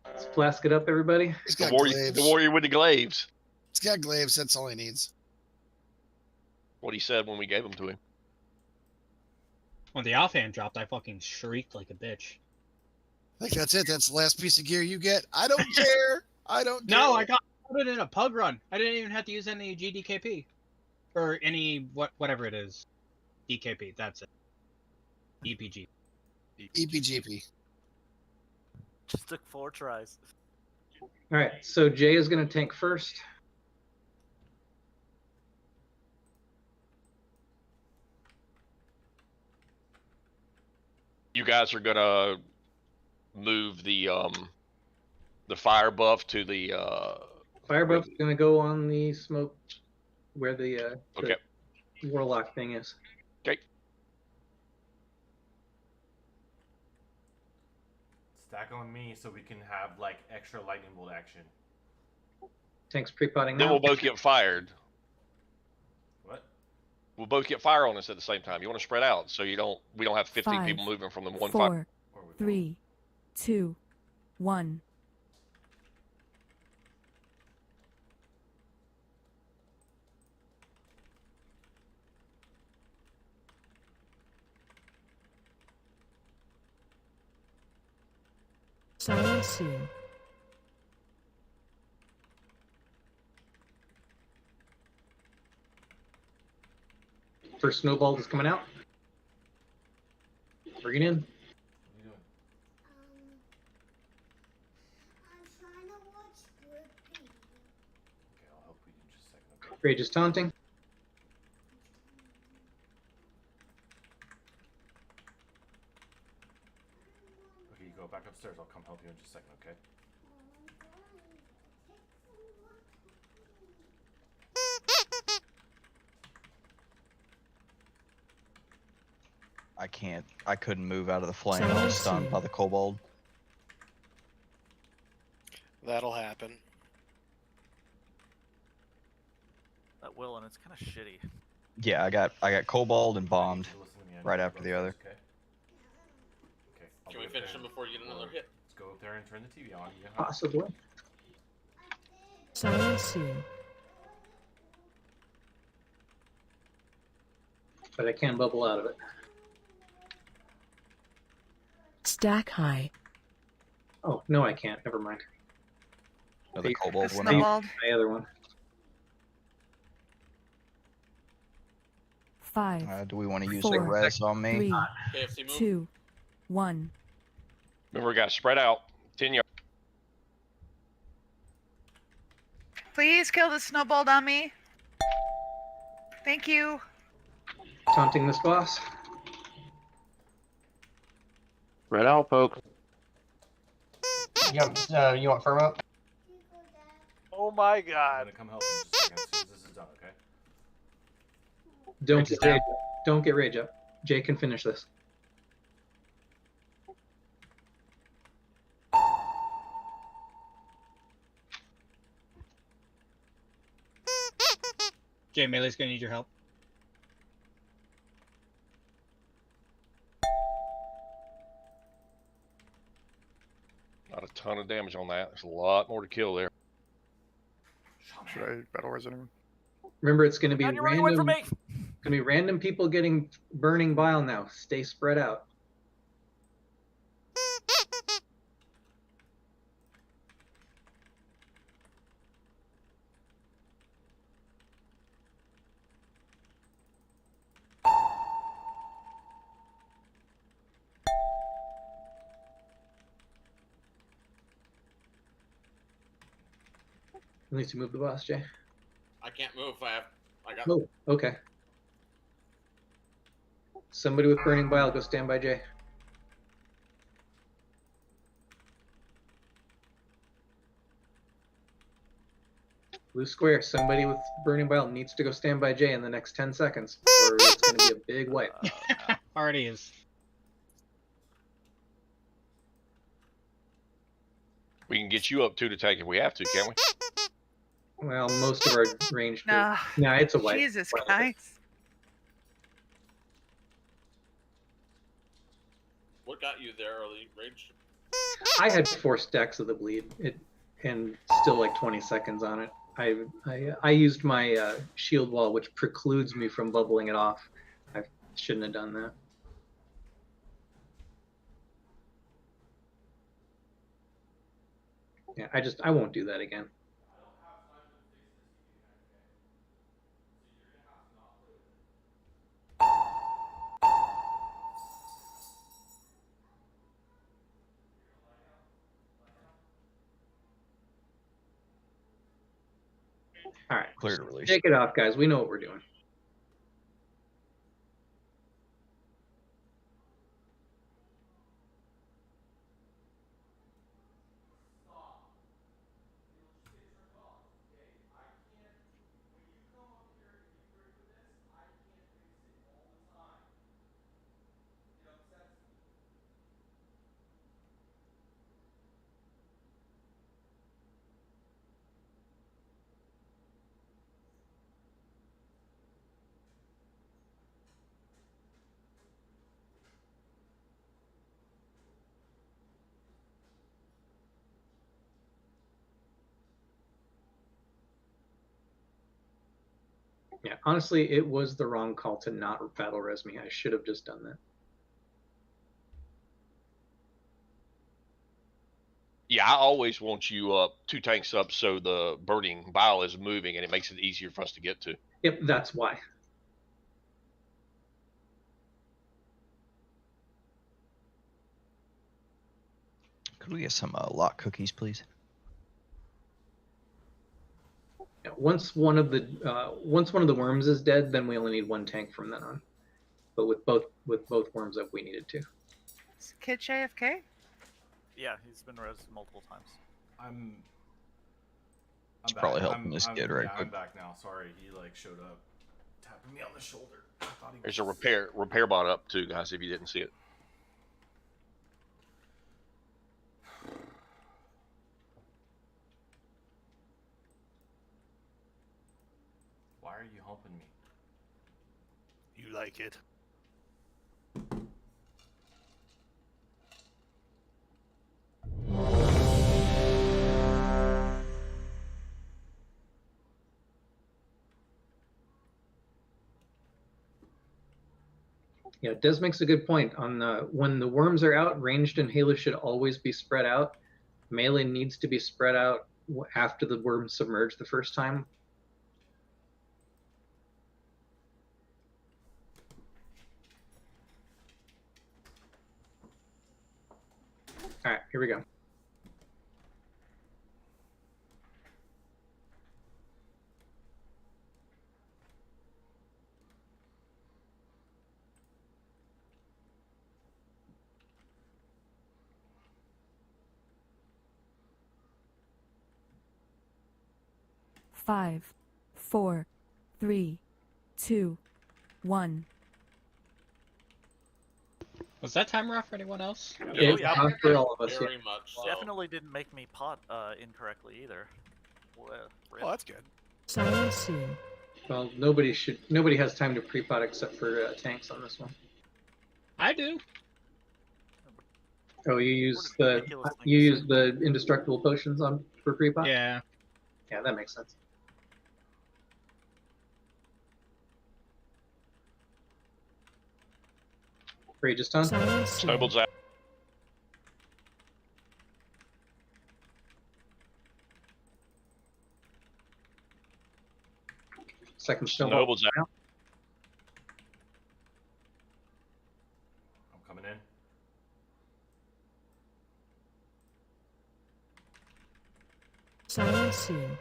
Let's flask it up, everybody. He's The got warrior, glaives. the warrior with the glaives. He's got glaives. That's all he needs. What he said when we gave them to him. When the offhand dropped, I fucking shrieked like a bitch. Like, that's it. That's the last piece of gear you get. I don't care. I don't care. No, I got it in a pug run. I didn't even have to use any GDKP. Or any, whatever it is. DKP, that's it. EPG. EPGP. Just took 4 tries. All right, so Jay is going to tank first. You guys are going to move the fire buff to the Fire buff's going to go on the smoke where the okay. warlock thing is. Okay. Stack on me so we can have like extra lightning bolt action. Tank's pre-potting Then now. we'll both get fired. What? We'll both get fire on us at the same time. You want to spread out so we don't have 15 5, people moving from the one 4, fire. 3, 2, 1. Silence soon. First snowball is coming out. Bring it in. Rage is taunting. Okay, you go back upstairs. I'll come help you in just a second, okay? I can't. I couldn't move out of the flame. I was stunned by the kobold. That'll happen. That will, and it's kind of shitty. Yeah, I got kobold and bombed right after the other. Okay. Can we finish him before you get another hit? Let's go up there and turn the TV on. Possibly. Silence soon. But I can bubble out of it. Stack high. Oh, no, I can't. Never mind. Another kobold went Snowballed. My other one. 5, Do we want to use 4, the res on me? 3, KFC move. 2, 1. Remember, guys, spread out. 10 yards. Please kill the snowballed on me. Thank you. Taunting this boss. Spread out, folks. You want firm up? Oh my I'm god. gonna come help in just a second as soon as this is done, okay? Don't get rage up. Don't get rage up. Jay can finish this. Jay, Melee's gonna need your help. Not a ton of damage on that. There's a lot more to kill there. Should I battle res anyone? Remember, it's going to be God, you're running away from random. me. Going to be random people getting burning bile now. Stay spread out. At least you move the boss, Jay. I can't move. I got. Oh, okay. Somebody with burning bile, go stand by Jay. Blue square, somebody with burning bile needs to go stand by Jay in the next 10 seconds, or it's going to be a big wipe. Already is. We can get you up to tank if we have to, can't we? Well, most of our range. Nah. Nah, it's a wipe. Jesus, guys. What got you there early range? I had 4 stacks of the bleed, and still like 20 seconds on it. I used my shield wall, which precludes me from bubbling it off. I shouldn't have done that. Yeah, I won't do that again. All right, Clear to release. take it off, guys. We know what we're doing. Yeah, honestly, it was the wrong call to not battle res me. I should have just done that. Yeah, I always want you up 2 tanks up so the burning bile is moving and it makes it easier for us to get to. Yep, that's why. Could we get some lock cookies, please? Yeah, once one of the worms is dead, then we only need 1 tank from then on. But with both worms up, we needed 2. Is Kid AFK? Yeah, he's been res multiple times. I'm It's back. probably helping this kid right yeah, quick. I'm back now. Sorry, he like showed up, tapping me on the shoulder. I thought he There's a was- repair bot up too, guys, if you didn't see it. Why are you helping me? You like it? Yeah, Des makes a good point on when the worms are out, ranged and Halo should always be spread out. Melee needs to be spread out after the worms submerge the first time. All right, here we go. Five, 4, 3, 2, 1. Was that timer off for anyone else? It's off for all of us. Very much so. Definitely didn't make me pot incorrectly either. Well, Oh, that's good. Silence soon. Well, nobody has time to pre-pot except for tanks on this one. I do. Oh, you use the indestructible potions on for pre-pot? Yeah. Yeah, that makes sense. Rage on. Snowball's out. Second Snowball's out. I'm coming in. Silence soon.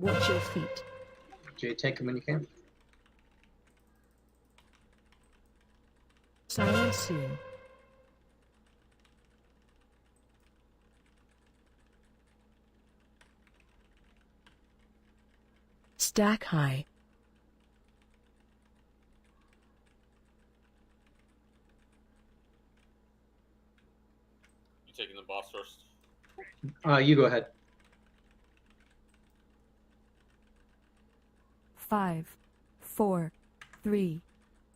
Watch your feet. Jay, take them when you can. Silence soon. Stack high. You taking the boss first? You go ahead. 5, 4, 3,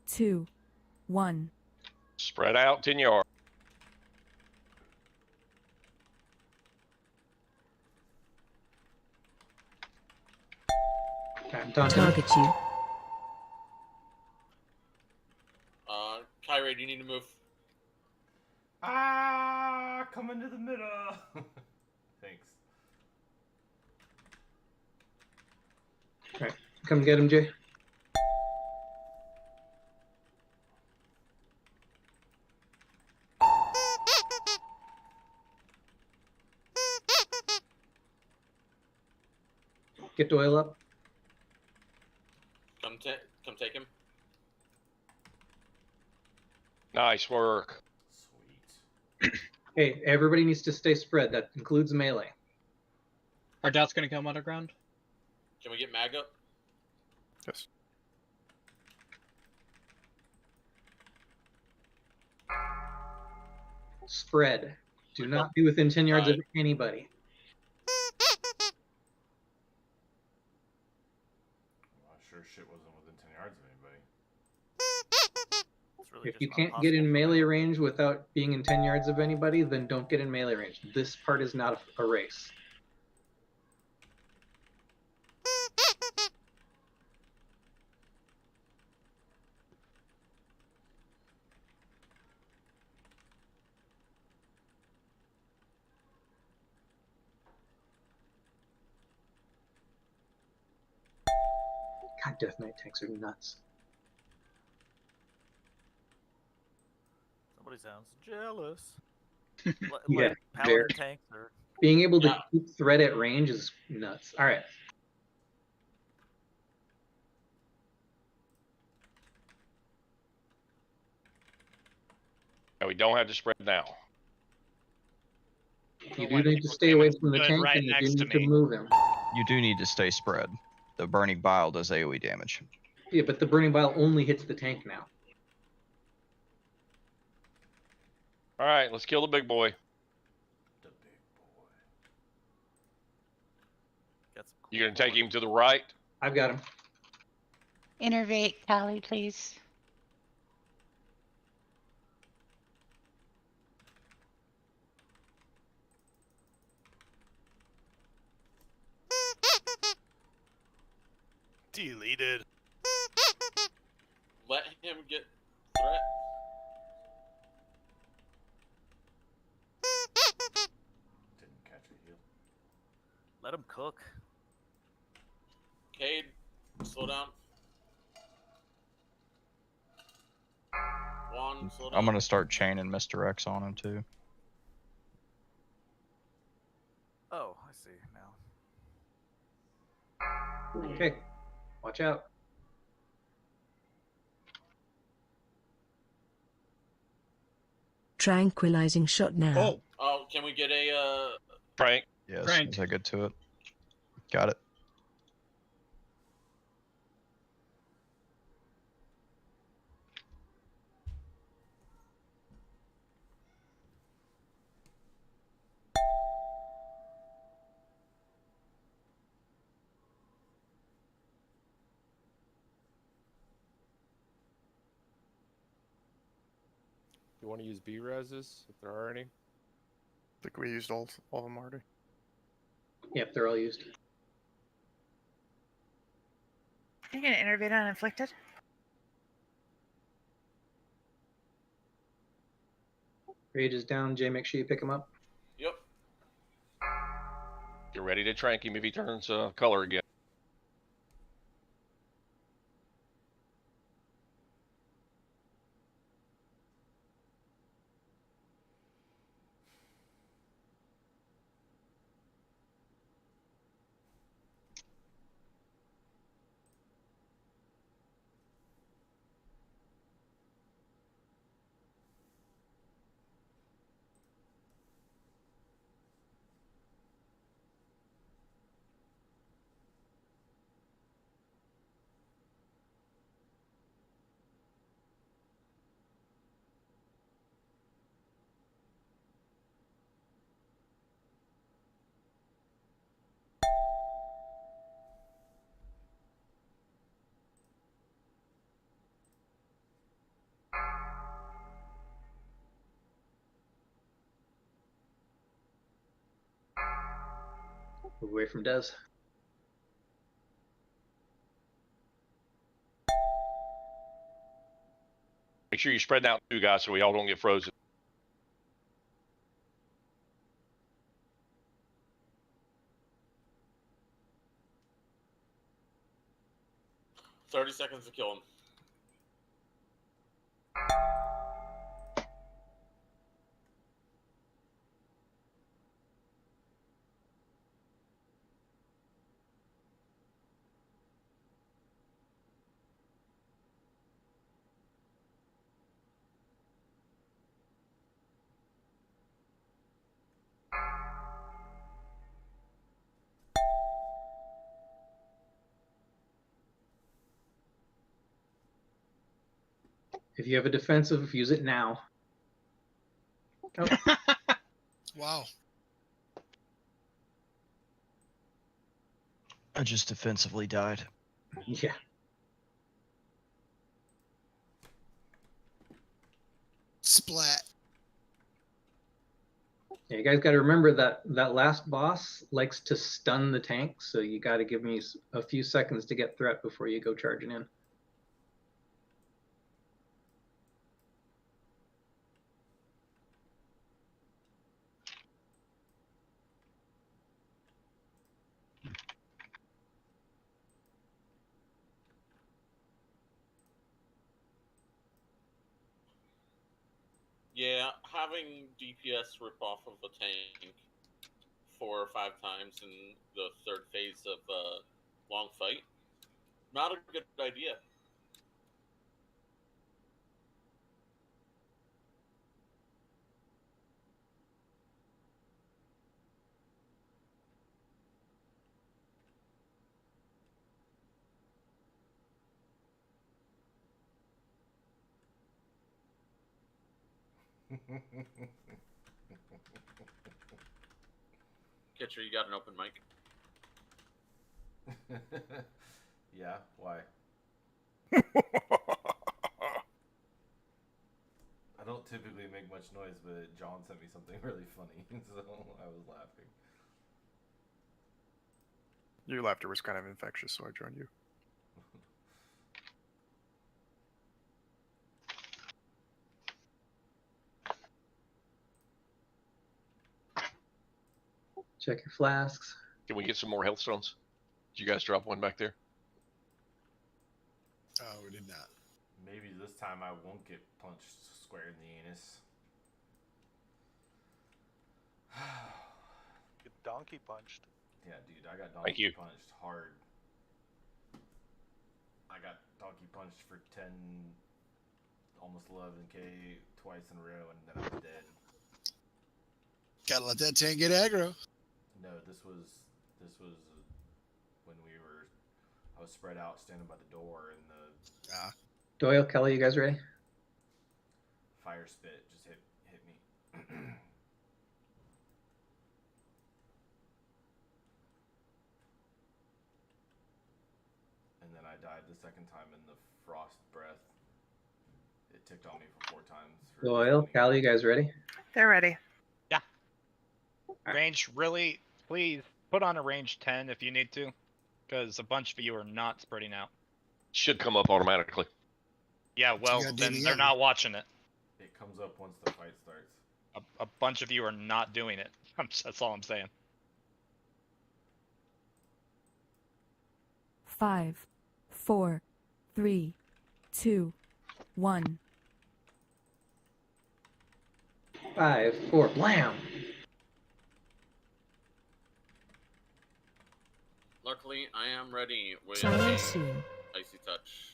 2, 1. Spread out 10 yards. Target you. Kyrie, do you need to move? Come into the middle. Thanks. All right, come get him, Jay. Get Doyle up. Come take him. Nice work. Hey, everybody needs to stay spread. That includes melee. Are dots going to come underground? Can we get Mag up? Yes. Spread. Do not be within 10 yards of anybody. Well, sure shit wasn't within 10 yards of anybody. Really If you can't get in melee range without being in 10 yards of anybody, then don't get in melee range. This part is not a race. God, Death Knight tanks are nuts. Somebody sounds jealous. Yeah, Paladin Jared. tanks are... Being able to keep threat at range is nuts. All right. And we don't have to spread now. You do need to stay away from the tank, right and you do next to need to me. move him. You do need to stay spread. The burning bile does AoE damage. Yeah, but the burning bile only hits the tank now. All right, let's kill the big boy. You're gonna take him to the right. I've got him. Innervate Callie, please. Deleted. Let him get threat. Didn't catch a heal. Let him cook. Cade, slow down. Juan, slow down. I'm gonna start chaining Mr. X on him too. Oh, I see now. Okay, watch out. Tranquilizing shot now. Oh, can we get a Frank? Yes, Frank. as I get to it. Got it. You want to use B reses if there are any? I think we used all of them already. Yep, they're all used. Are you gonna innervate on inflicted? Rage is down. Jay, make sure you pick him up. Yep. You're ready to trank him if he turns color again. Move away from Des. Make sure you spread out too, guys, so we all don't get frozen. Seconds to kill him. If you have a defensive, use it now. Oh. Wow. I just defensively died. Yeah. Splat. Yeah, you guys got to remember that that last boss likes to stun the tank, so you got to give me a few seconds to get threat before you go charging in. Yeah, having DPS rip off of a tank 4 or 5 times in the third phase of a long fight, not a good idea. Kitcher, you got an open mic? Yeah, why? I don't typically make much noise, but John sent me something really funny, so I was laughing. Your laughter was kind of infectious, so I joined you. Check your flasks. Can we get some more health stones? Did you guys drop one back there? Oh, we did not. Maybe this time I won't get punched square in the anus. Get donkey punched. Yeah, dude, I got Thank you. donkey punched hard. I got donkey punched for 10, almost 11k twice in a row, and then I was dead. Gotta let that tank get aggro. No, this was when I was spread out, standing by the door, and the Doyle, Kelly, you guys ready? fire spit just hit me. And then I died the second time in the frost breath. It ticked on me for 4 times. Doyle, Kelly, you guys ready? They're ready. Yeah. Range, really, please put on a range 10 if you need to, because a bunch of you are not spreading out. Should come up automatically. Yeah, well, then they're not watching it. It comes up once the fight starts. A bunch of you are not doing it. That's all I'm saying. 5, 4, 3, 2, 1. 5, 4, blam! Luckily, I am ready with Silence a soon. icy touch.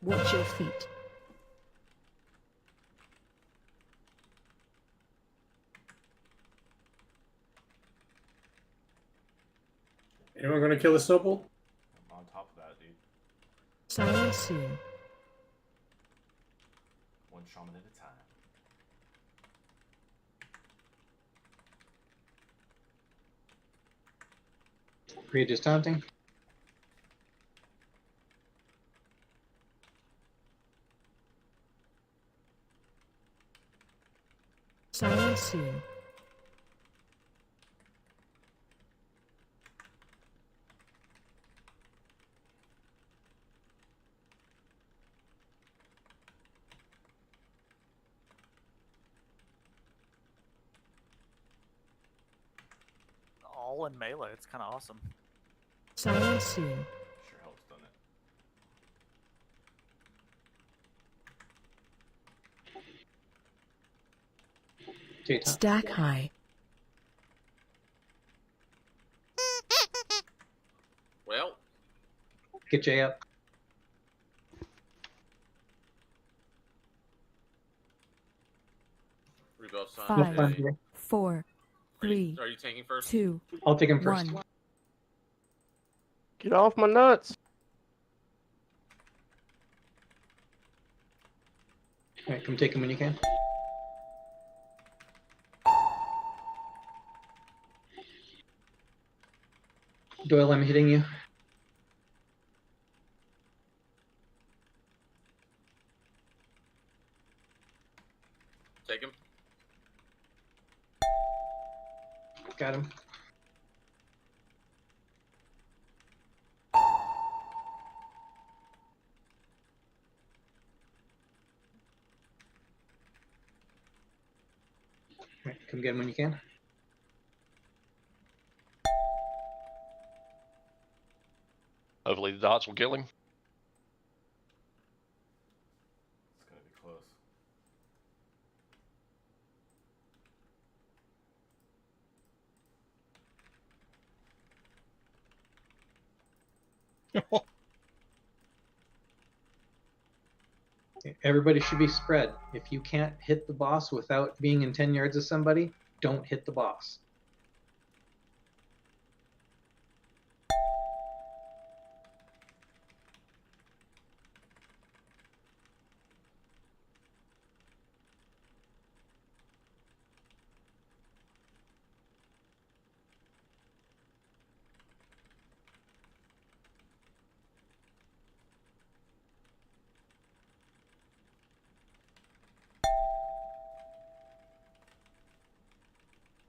Watch your feet. Anyone gonna kill the snowball? I'm on top of that, dude. Silence soon. One shaman at a time. Create discounting. all in melee. It's kind of awesome. Silence soon. Sure helps, doesn't it? Stack high. Well, Get Jay up. rebuffs on Five, Jay. 4, 3, Are you tanking first? 2, I'll take him first. 1. Get off my nuts! All right, come take him when you can. Doyle, I'm hitting you. Take him. Got him. All right, come get him when you can. Hopefully the dots will kill him. It's gonna be close. Everybody should be spread. If you can't hit the boss without being in 10 yards of somebody, don't hit the boss.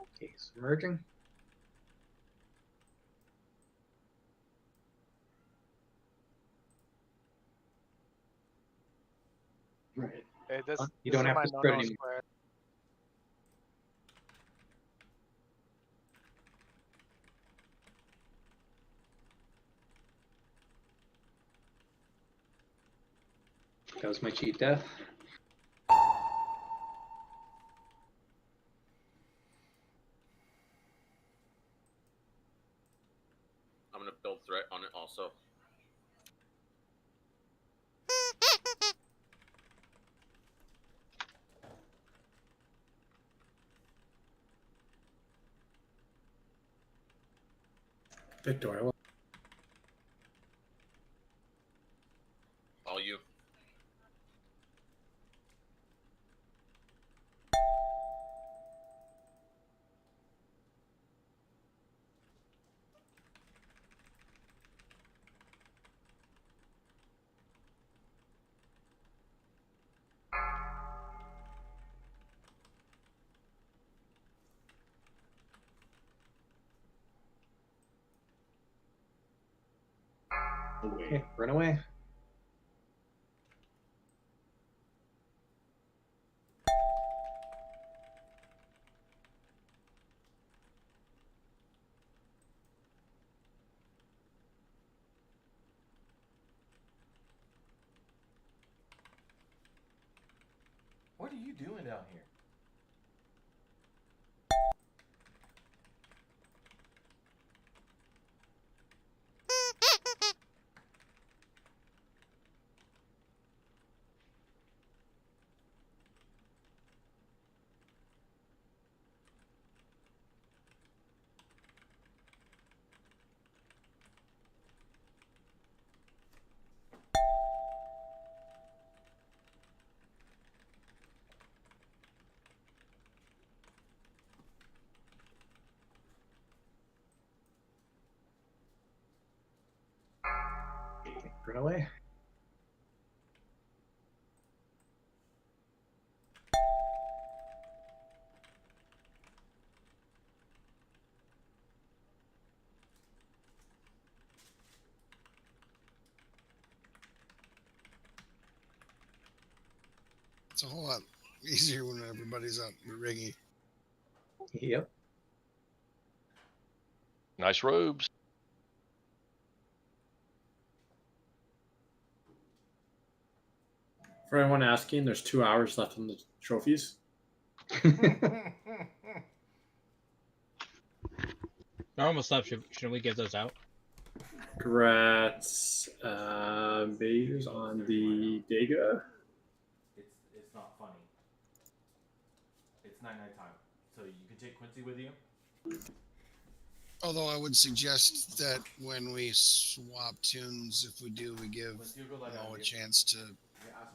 Okay, submerging. Right. Hey, this, You this don't is have my to spread no-no anymore. square. That was my cheat death. I'm gonna build threat on it also. Victor, All you. Okay, run away. What are you doing down here? Okay, run away. It's a whole lot easier when everybody's out riggy. Yep. Nice robes. For anyone asking, there's 2 hours left on the trophies. They're almost up. Shouldn't we give those out? Congrats, Bears on the Dega. It's not funny. It's night time, so you can take Quincy with you. Although I would suggest that when we swap tunes, if we do, we give Mo a chance to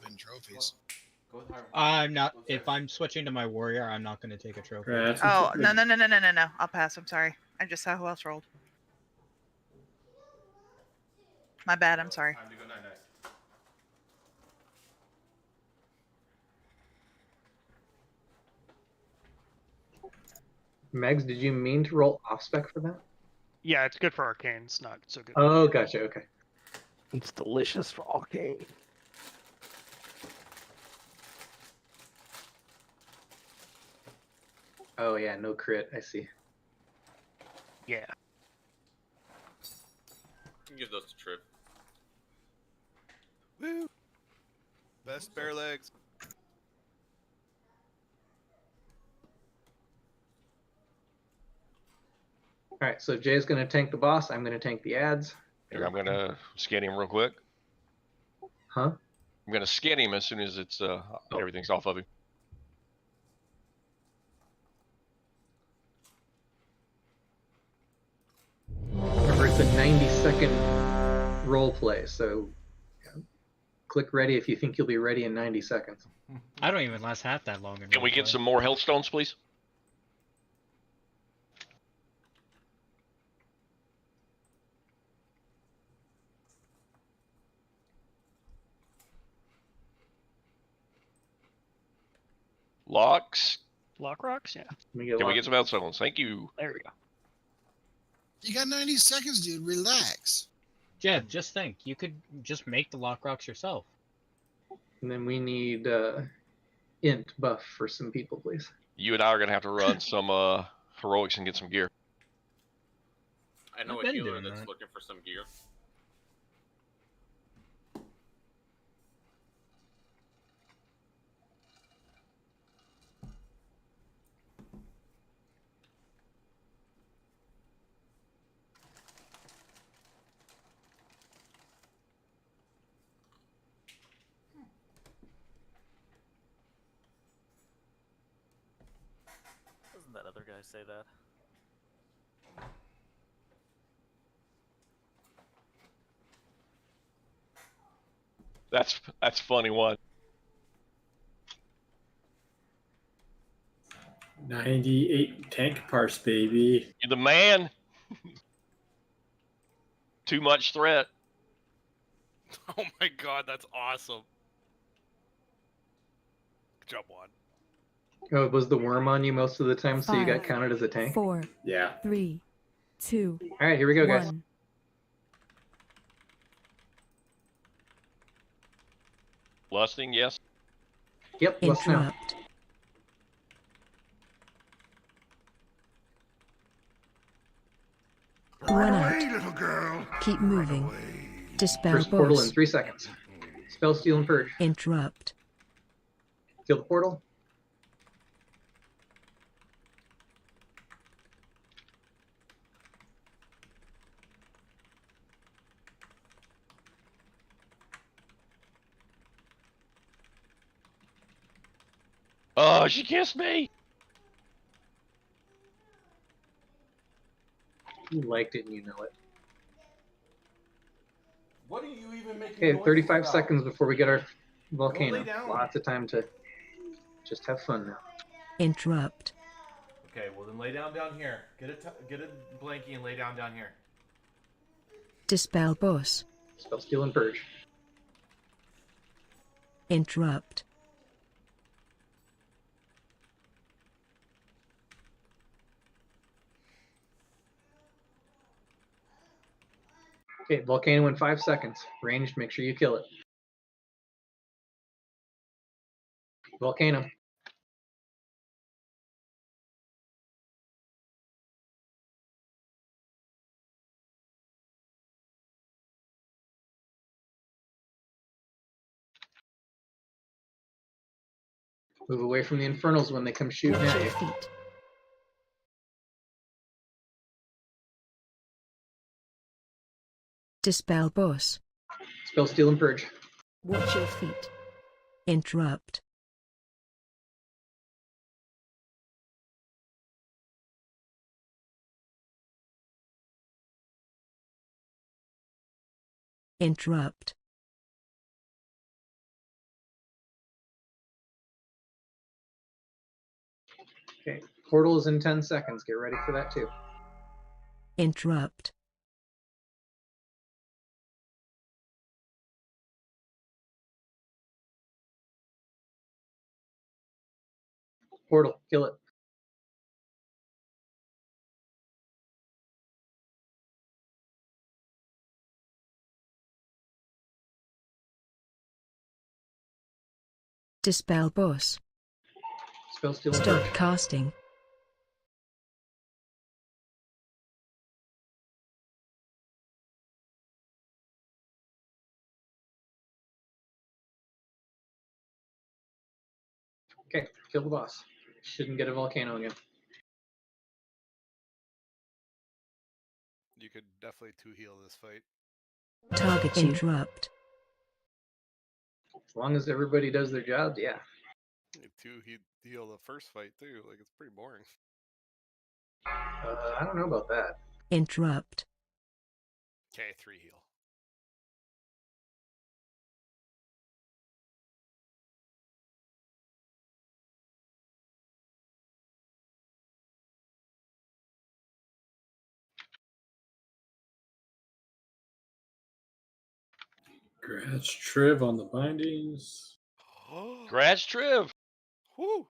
win trophies. I'm not. If I'm switching to my warrior, I'm not going to take a trophy. Oh, no. I'll pass. I'm sorry. I just saw who else rolled. My bad. I'm sorry. Time to go night. Megs, did you mean to roll off spec for that? Yeah, it's good for arcane. It's not so good. Oh, gotcha. Okay. It's delicious for arcane. Oh yeah, no crit. I see. Yeah. You can give those to Trip. Woo! Best bare legs. All right, so Jay's going to tank the boss. I'm going to tank the ads. Here, I'm gonna scan him real quick. Huh? I'm gonna scan him as soon as it's everything's off of him. Remember, it's a 90-second role play, so click ready if you think you'll be ready in 90 seconds. I don't even last half that long. Can we get some more health stones, please? Locks. Lock rocks, yeah. Can we get some health stones? Thank you. There we go. You got 90 seconds, dude. Relax. Jed, just think. You could just make the lock rocks yourself. And then we need int buff for some people, please. You and I are gonna have to run some heroics and get some gear. I know I've a been healer doing that's that. looking for some gear. Doesn't that other guy say that? That's funny one. 98 tank parse, baby. You're the man. Too much threat. Oh my god, that's awesome. Good job, Juan. Oh, was the worm on you most of the time, so you got 5, counted as a tank? 4, Yeah. 3, 2, All right, here we go, guys. 1. Lusting, yes. Yep, let's now. Interrupt. Run out. Little girl. Keep moving. Dispel First portal in boss. 3 seconds. Spell, steal, and purge. Interrupt. Kill the portal. Oh, she kissed me. You liked it and you know it. What are you even making? Okay, noises 35 about? seconds before we get our volcano. lay down. Lots of time to just have fun now. Interrupt. Okay, well then lay down here. Get a blankie and lay down here. Dispel boss. Spell, steal, and purge. Interrupt. Okay, volcano in 5 seconds. Ranged, make sure you kill it. Volcano. Move away from the infernals when they come shooting Watch at your you. feet. Dispel boss. Spell steal and purge. Watch your feet. Interrupt. Interrupt. Okay. Portal is in 10 seconds. Get ready for that too. Interrupt. Portal, kill it. Dispel boss. Spell steal and Stop purge. casting. Okay, kill the boss. Shouldn't get a volcano again. You could definitely 2-heal this fight. Target interrupt. As long as everybody does their jobs, yeah. You 2-heal the first fight too. Like it's pretty boring. I don't know about that. Interrupt. Okay, 3-heal. Grats Triv on the bindings. Grats Triv. Woo!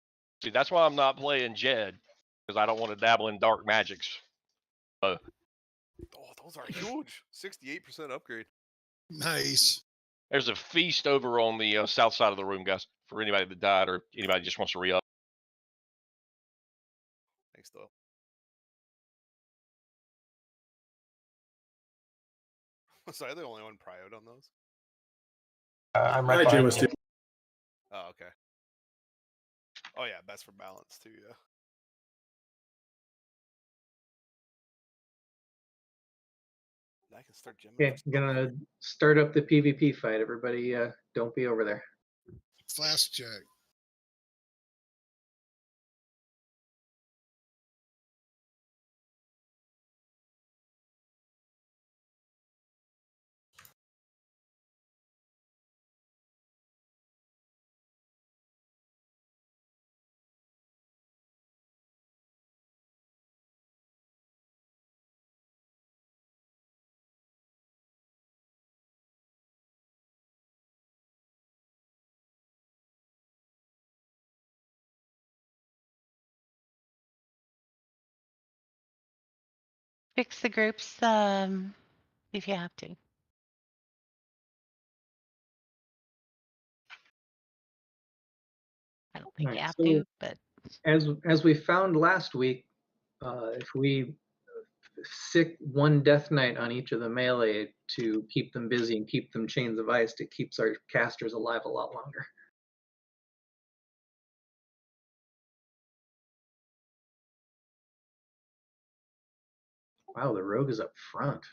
See, that's why I'm not playing Jed, because I don't want to dabble in dark magics. Oh, those are huge. 68% upgrade. Nice. There's a feast over on the south side of the room, guys, for anybody that died or anybody just wants to re-up. Thanks, though. Was I the only one prioed on those? I'm right behind you. Oh, okay. Oh, yeah, best for balance, too, yeah. I can start gymming. Okay, I'm gonna start up the PvP fight. Everybody, don't be over there. Flask check. Fix the groups if you have to. I don't think All you right, have so to, but as we found last week, if we sick one death knight on each of the melee to keep them busy and keep them chains of ice, it keeps our casters alive a lot longer. Wow, the rogue is up front.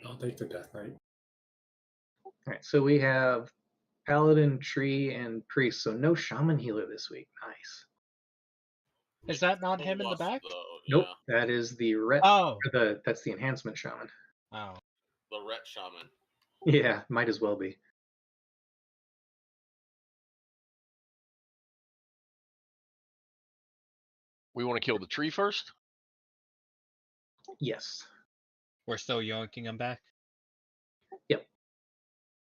I'll take the Death Knight. All right, so we have paladin, tree, and priest. So no shaman healer this week. Nice. Is that not him in the back? Nope, that is the ret. Oh. That's the enhancement shaman. Oh. The Ret Shaman. Yeah, might as well be. We want to kill the tree first? Yes. We're still yoinking him back? Yep.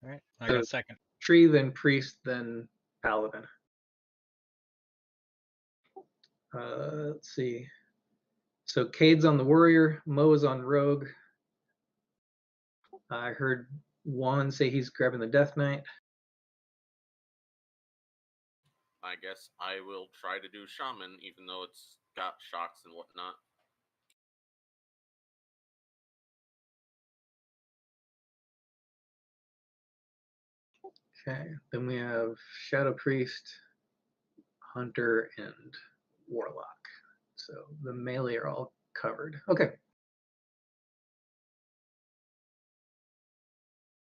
All right, I got So a second. tree, then priest, then paladin. Let's see. So Cade's on the warrior, Mo is on rogue. I heard Juan say he's grabbing the death knight. I guess I will try to do Shaman, even though it's got shocks and whatnot. Okay, then we have shadow priest, Hunter, and Warlock. So the melee are all covered. Okay.